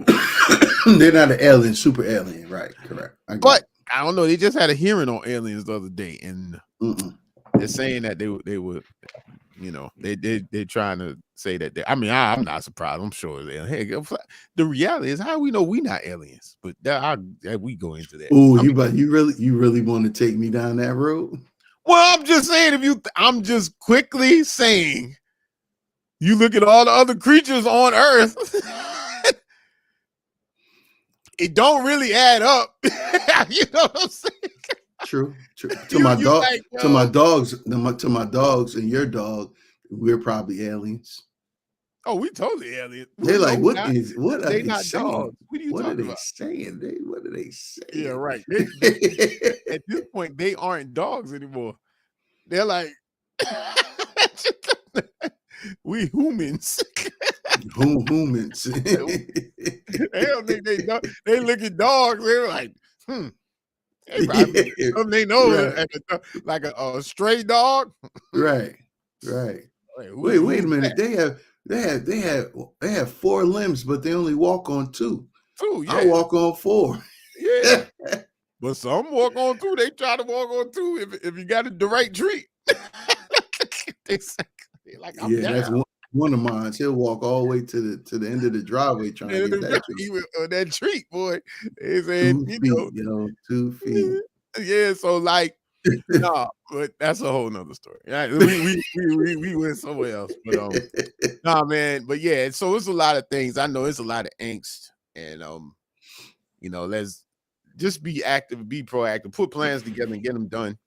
They're not an alien, super alien. Right, correct. But I don't know. They just had a hearing on aliens the other day, and they're saying that they were, they're trying to say that I'm not surprised. I'm sure they're. Hey, the reality is, how we know we not aliens? But we go into that. Oh, you really want to take me down that road? Well, I'm just saying, I'm just quickly saying, you look at all the other creatures on Earth, it don't really add up. You know what I'm saying? True. To my dogs and your dog, we're probably aliens. Oh, we totally aliens. They're like, what are they not saying? Dogs. What are you talking about? What are they saying? Yeah, right. At this point, they aren't dogs anymore. They're like, we humans. Humans. They don't think they know. They look at dogs. They're like, They probably, they know like a stray dog. Right. Wait a minute. They have 4 limbs, but they only walk on 2. 2, yeah. I walk on 4. Yeah. But some walk on 2. They try to walk on 2 if you got the right treat. Like, that's one of mine. He'll walk all the way to the end of the driveway trying to get that treat. That treat, boy. They said, 2 feet. Yeah, so like, no, but that's a whole nother story. Right? We went somewhere else, but nah, man. But yeah, so it's a lot of things. I know it's a lot of angst, and let's just be active, be proactive, put plans together, and get them done.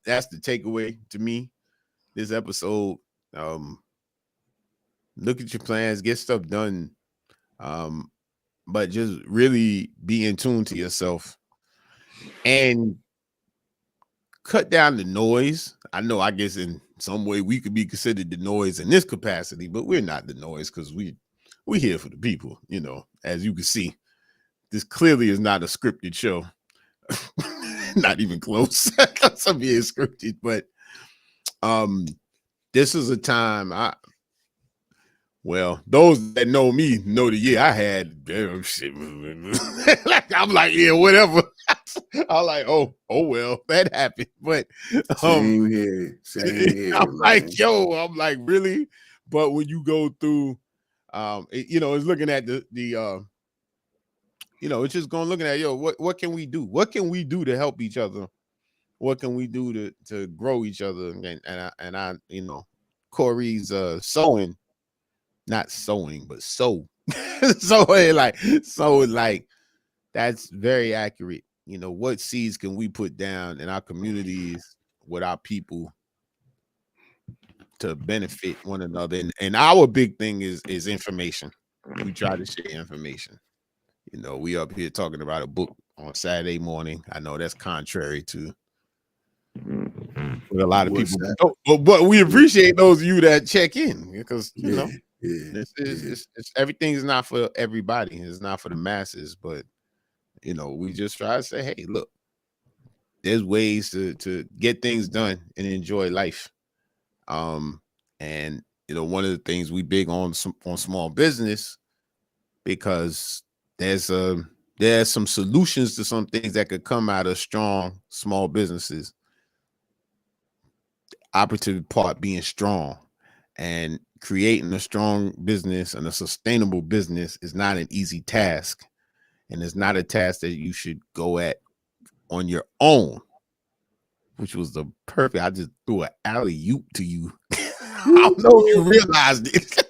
That's the takeaway to me. This episode. Look at your plans, get stuff done, but just really be in tune to yourself and cut down the noise. I know, I guess in some way we could be considered the noise in this capacity, but we're not the noise because we're here for the people. As you can see, this clearly is not a scripted show. Not even close. Some here is scripted, but this is a time those that know me know the year I had. I'm like, yeah, whatever. I'm like, oh well, that happened. But same here. I'm like, I'm like, really? But when you go through, it's looking at the it's just going looking at what can we do? What can we do to help each other? What can we do to grow each other? And I Kory's sowing, not sewing, but sow. so like that's very accurate. What seeds can we put down in our communities with our people to benefit one another? And our big thing is information. We try to share information. We up here talking about a book on Saturday morning. I know that's contrary to what a lot of people do, but we appreciate those of you that check in, because you know this is it's everything is not for everybody. It's not for the masses, but you know, we just try to say, hey, look, there's ways to get things done and enjoy life. And you know, one of the things we big on small business, because there's some solutions to some things that could come out of strong small businesses. Operative part being strong, and creating a strong business and a sustainable business is not an easy task, and it's not a task that you should go at on your own, which was the perfect. I just threw an alley-oop to you. I don't know if you realized it.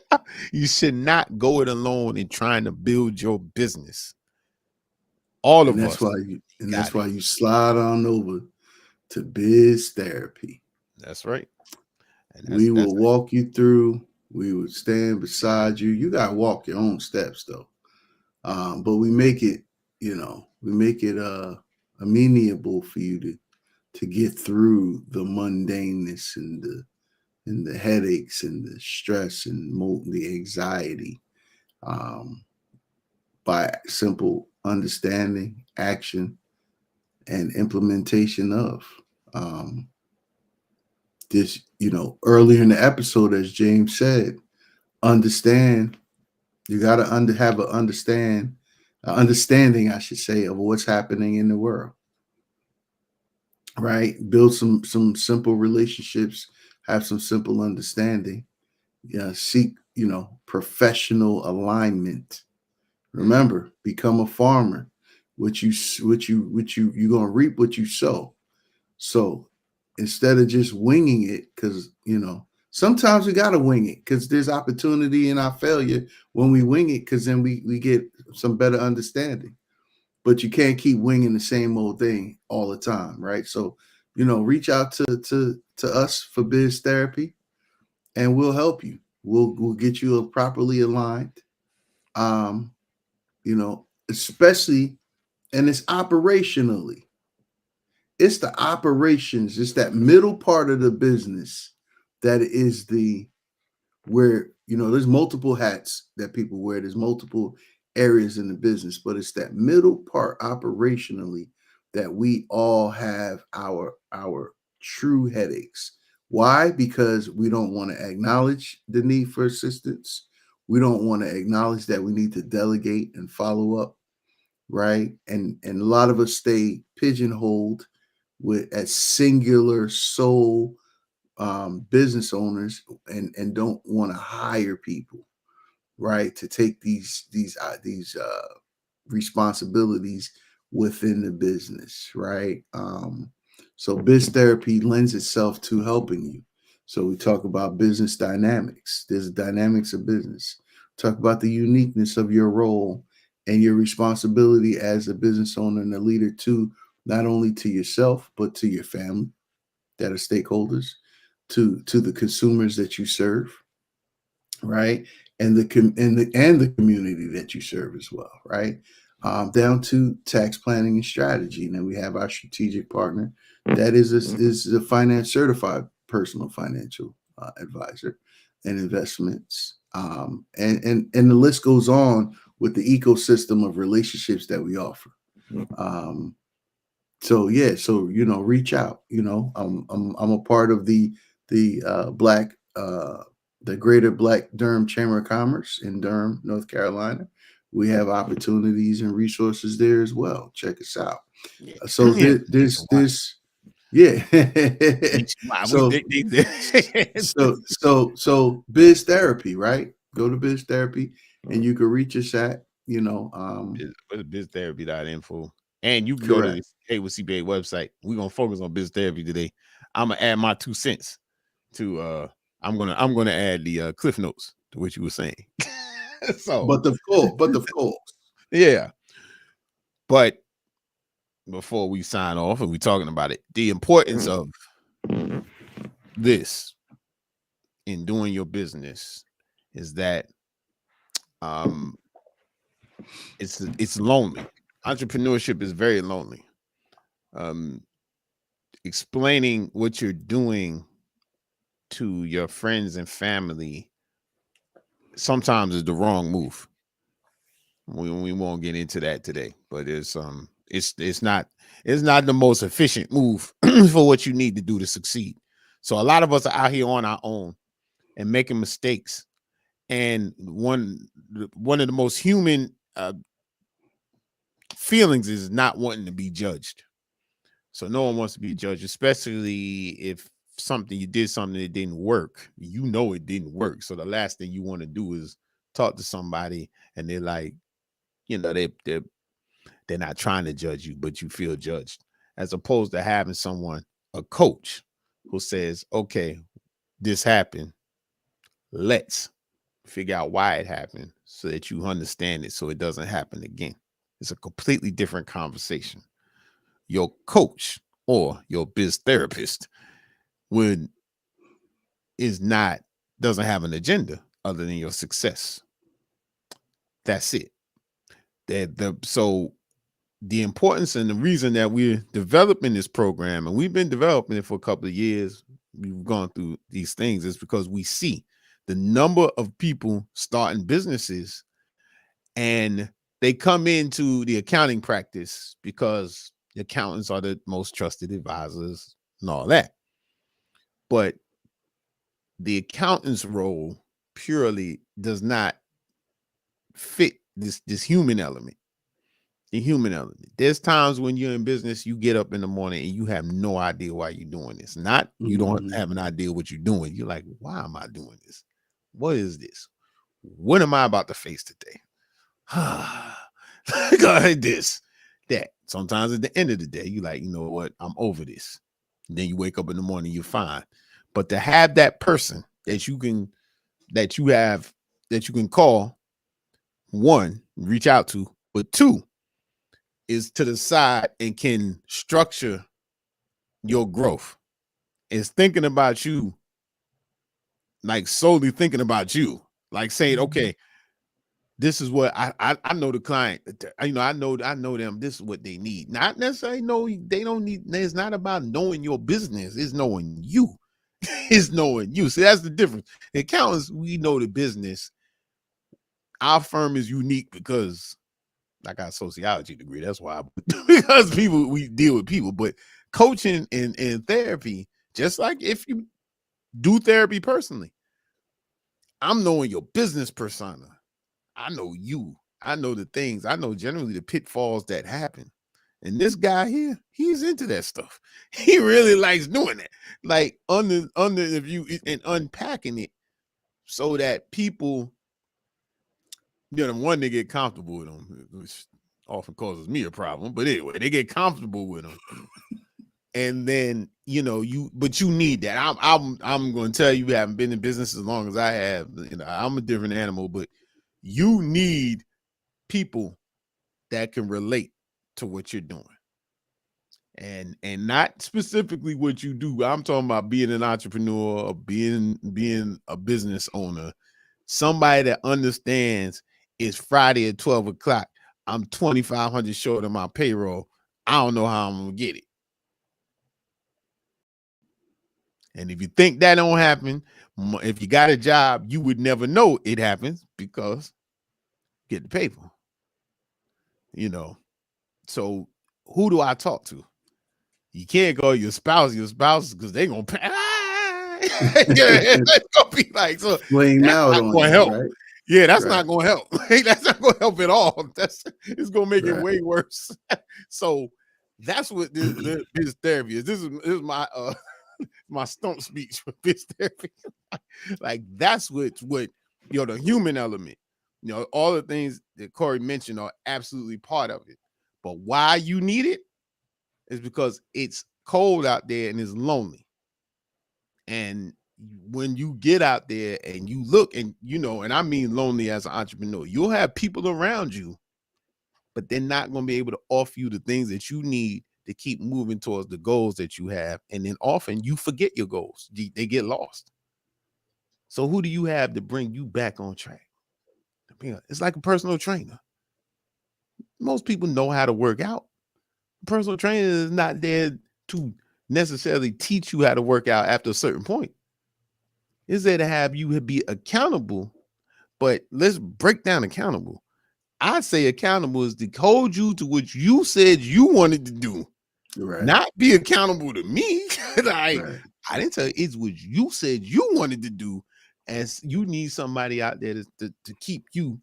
You should not go it alone in trying to build your business. All of us. That's why you slide on over to Biz Therapy. That's right. We will walk you through. We would stand beside you. You got to walk your own steps, though. But we make it, amenable for you to get through the mundaneness and the headaches and the stress and the anxiety, by simple understanding, action, and implementation of. This, earlier in the episode, as James said, understand. You got to have an understanding, I should say, of what's happening in the world. Right? Build some simple relationships. Have some simple understanding. Seek, professional alignment. Remember, become a farmer. You're gonna reap what you sow. So instead of just winging it, because sometimes we gotta wing it because there's opportunity in our failure when we wing it, because then we get some better understanding. But you can't keep winging the same old thing all the time, right? So reach out to us for Biz Therapy, and we'll help you. We'll get you properly aligned. Especially, and it's operationally. It's the operations. It's that middle part of the business that is where there's multiple hats that people wear. There's multiple areas in the business, but it's that middle part operationally that we all have our true headaches. Why? Because we don't want to acknowledge the need for assistance. We don't want to acknowledge that we need to delegate and follow up, right? And a lot of us stay pigeonholed as singular sole business owners and don't want to hire people, right, to take these responsibilities within the business, right? So Biz Therapy lends itself to helping you. So we talk about business dynamics. There's dynamics of business. Talk about the uniqueness of your role and your responsibility as a business owner and a leader, to not only to yourself, but to your family that are stakeholders, to the consumers that you serve, right? And the community that you serve as well, right? Down to tax planning and strategy. And then we have our strategic partner that is a finance certified personal financial advisor and investments. And the list goes on with the ecosystem of relationships that we offer. So reach out. I'm a part of the Greater Black Durham Chamber of Commerce in Durham, North Carolina. We have opportunities and resources there as well. Check us out. So so Biz Therapy, right? Go to Biz Therapy and you can reach us at biztherapy.info. And you can go to the Heyward CPA website. We're gonna focus on Biz Therapy today. I'm gonna add my 2 cents to I'm gonna add the cliff notes to what you were saying. But of course. Yeah. But before we sign off and we're talking about it, the importance of this in doing your business is that it's lonely. entrepreneurship is very lonely. Explaining what you're doing to your friends and family sometimes is the wrong move. We won't get into that today, but it's not the most efficient move for what you need to do to succeed. So a lot of us are out here on our own and making mistakes. And one of the most human feelings is not wanting to be judged. So no one wants to be judged, especially if you did something that didn't work. You know it didn't work. So the last thing you want to do is talk to somebody and they're like, they're not trying to judge you, but you feel judged, as opposed to having a coach who says, okay, this happened. Let's figure out why it happened so that you understand it so it doesn't happen again. It's a completely different conversation. Your coach or your biz therapist doesn't have an agenda other than your success. That's it. So the importance and the reason that we're developing this program, and we've been developing it for a couple of years, we've gone through these things, is because we see the number of people starting businesses and they come into the accounting practice because the accountants are the most trusted advisors and all that. But the accountant's role purely does not fit this human element. The human element. There's times when you're in business, you get up in the morning and you have no idea why you're doing this. Not you don't have an idea what you're doing. You're like, why am I doing this? What is this? What am I about to face today? This, that. Sometimes at the end of the day, you're like, you know what? I'm over this. And then you wake up in the morning, you're fine. But to have that person that you can call, one, reach out to, but two, is to the side and can structure your growth, is thinking about you, like solely thinking about you, like saying, okay, this is what I know the client, I know them, this is what they need. Not necessarily they don't need, it's not about knowing your business, it's knowing you. It's knowing you. See, that's the difference. The accountants, we know the business. Our firm is unique because I got a sociology degree. That's why, because we deal with people. But coaching and therapy, just like if you do therapy personally, I'm knowing your business persona. I know you. I know the things. I know generally the pitfalls that happen. And this guy here, he's into that stuff. He really likes doing that. Like under if you and unpacking it so that people, one, they get comfortable with them, which often causes me a problem. But anyway, they get comfortable with them. And then, but you need that. I'm going to tell you, haven't been in business as long as I have. I'm a different animal, but you need people that can relate to what you're doing. And not specifically what you do. I'm talking about being an entrepreneur or being a business owner. Somebody that understands it's Friday at 12 o'clock. I'm 2,500 short of my payroll. I don't know how I'm going to get it. And if you think that don't happen, if you got a job, you would never know it happens because you get the paper. So who do I talk to? You can't go to your spouse because they're going to pay. It's going to be like, so that's not going to help. Right? Yeah, that's not going to help. That's not going to help at all. It's going to make it way worse. So that's what this therapy is. This is my my stump speech for biz therapy. Like that's what the human element, all the things that Kory mentioned are absolutely part of it. But why you need it is because it's cold out there and it's lonely. And when you get out there and you look and and I mean lonely as an entrepreneur, you'll have people around you, but they're not going to be able to offer you the things that you need to keep moving towards the goals that you have. And then often you forget your goals. They get lost. So who do you have to bring you back on track? It's like a personal trainer. Most people know how to work out. Personal trainer is not there to necessarily teach you how to work out after a certain point. It's there to have you be accountable. But let's break down accountable. I say accountable is to hold you to what you said you wanted to do, Right. not be accountable to me. Like, Right. I didn't tell you, it's what you said you wanted to do, and you need somebody out there to keep you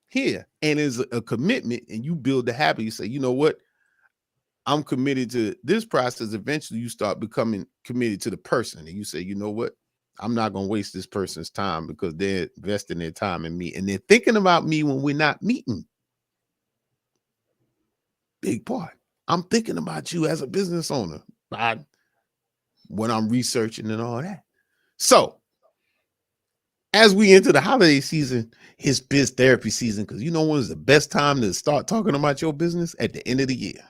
here. And it's a commitment, and you build the habit. You say, you know what? I'm committed to this process. Eventually, you start becoming committed to the person, and you say, you know what? I'm not going to waste this person's time because they're investing their time in me, and they're thinking about me when we're not meeting. Big part. I'm thinking about you as a business owner when I'm researching and all that. So as we enter the holiday season, it's biz therapy season, because you know when is the best time to start talking about your business? At the end of the year.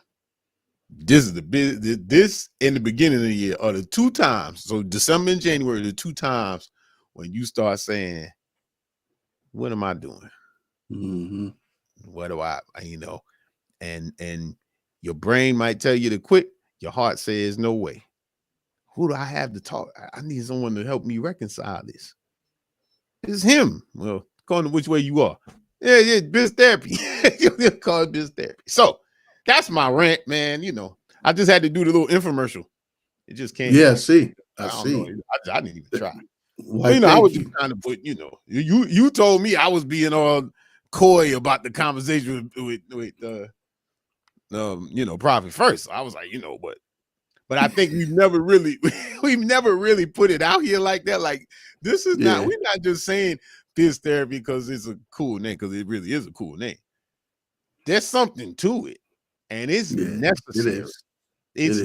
This is this in the beginning of the year are the two times. So December and January, the two times when you start saying, what am I doing? Mm-hmm. What do I, and your brain might tell you to quit. Your heart says, no way. Who do I have to talk? I need someone to help me reconcile this. It's him. Well, according to which way you are. Yeah, biz therapy. You'll call it biz therapy. So that's my rant, man. I just had to do the little infomercial. It just came. Yeah, see. I didn't even try. Why, I was just trying to put, you told me I was being all coy about the conversation with Profit first. I was like, but I think we've never really put it out here like that. Like, this is not, we're not just saying biz therapy because it's a cool name, because it really is a cool name. There's something to it, and it's necessary. It's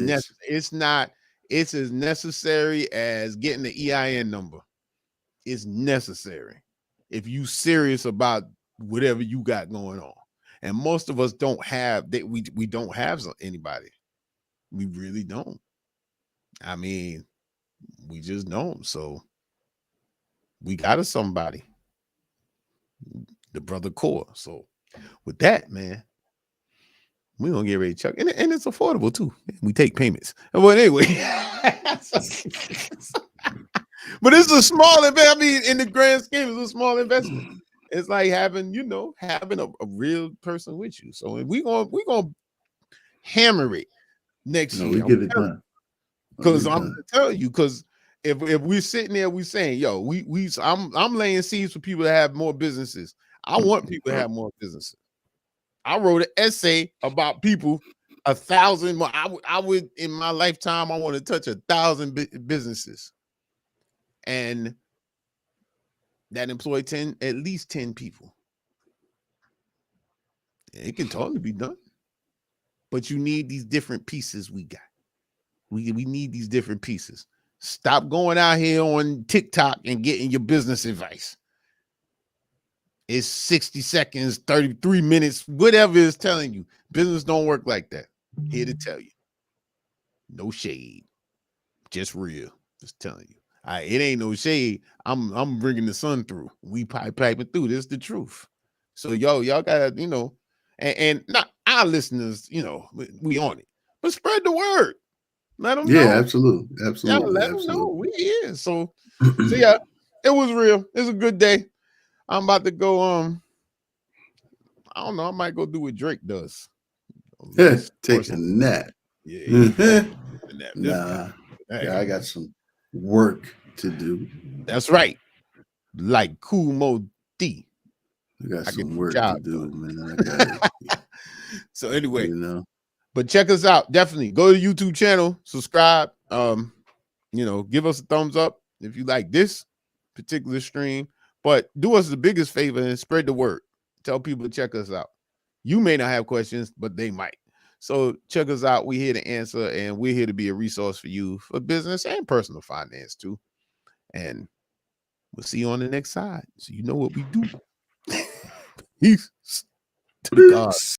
as necessary as getting the EIN number. It's necessary if you serious about whatever you got going on. And most of us don't have that. We don't have anybody. We really don't. I mean, we just don't. So we got us somebody, the brother Core. So with that, man, we're gonna get ready to chuck, and it's affordable too. We take payments. Well, anyway, but it's a small investment. I mean, in the grand scheme, it's a small investment. It's like having a real person with you. So we're gonna hammer it next year. We get it done. Because I'm gonna tell you, because if we're sitting there, we saying, yo, I'm laying seeds for people to have more businesses. I want people to have more businesses. I wrote an essay about people 1,000 more. I would in my lifetime, I want to touch 1,000 businesses, and that employ at least 10 people. It can totally be done, but you need these different pieces we got. We need these different pieces. Stop going out here on TikTok and getting your business advice. It's 60 seconds, 33 minutes, whatever it's telling you. Business don't work like that. Here to tell you. No shade. Just real. Just telling you. It ain't no shade. I'm bringing the sun through. We piping through. This is the truth. So y'all gotta, and not our listeners, we on it. But spread the word. Let them know. Yeah, absolutely. Yeah, let them know we here. So yeah, it was real. It's a good day. I'm about to go. I don't know. I might go do what Drake does. Take a nap. Yeah. Nah. Yeah, I got some work to do. That's right. Like Kumo D. I got some work to do, man. I got it. So anyway, but check us out. Definitely go to the YouTube channel, subscribe. Give us a thumbs up if you like this particular stream. But do us the biggest favor and spread the word. Tell people to check us out. You may not have questions, but they might. So check us out. We're here to answer, and we're here to be a resource for you for business and personal finance too. And we'll see you on the next side. So you know what we do. Peace to the gods.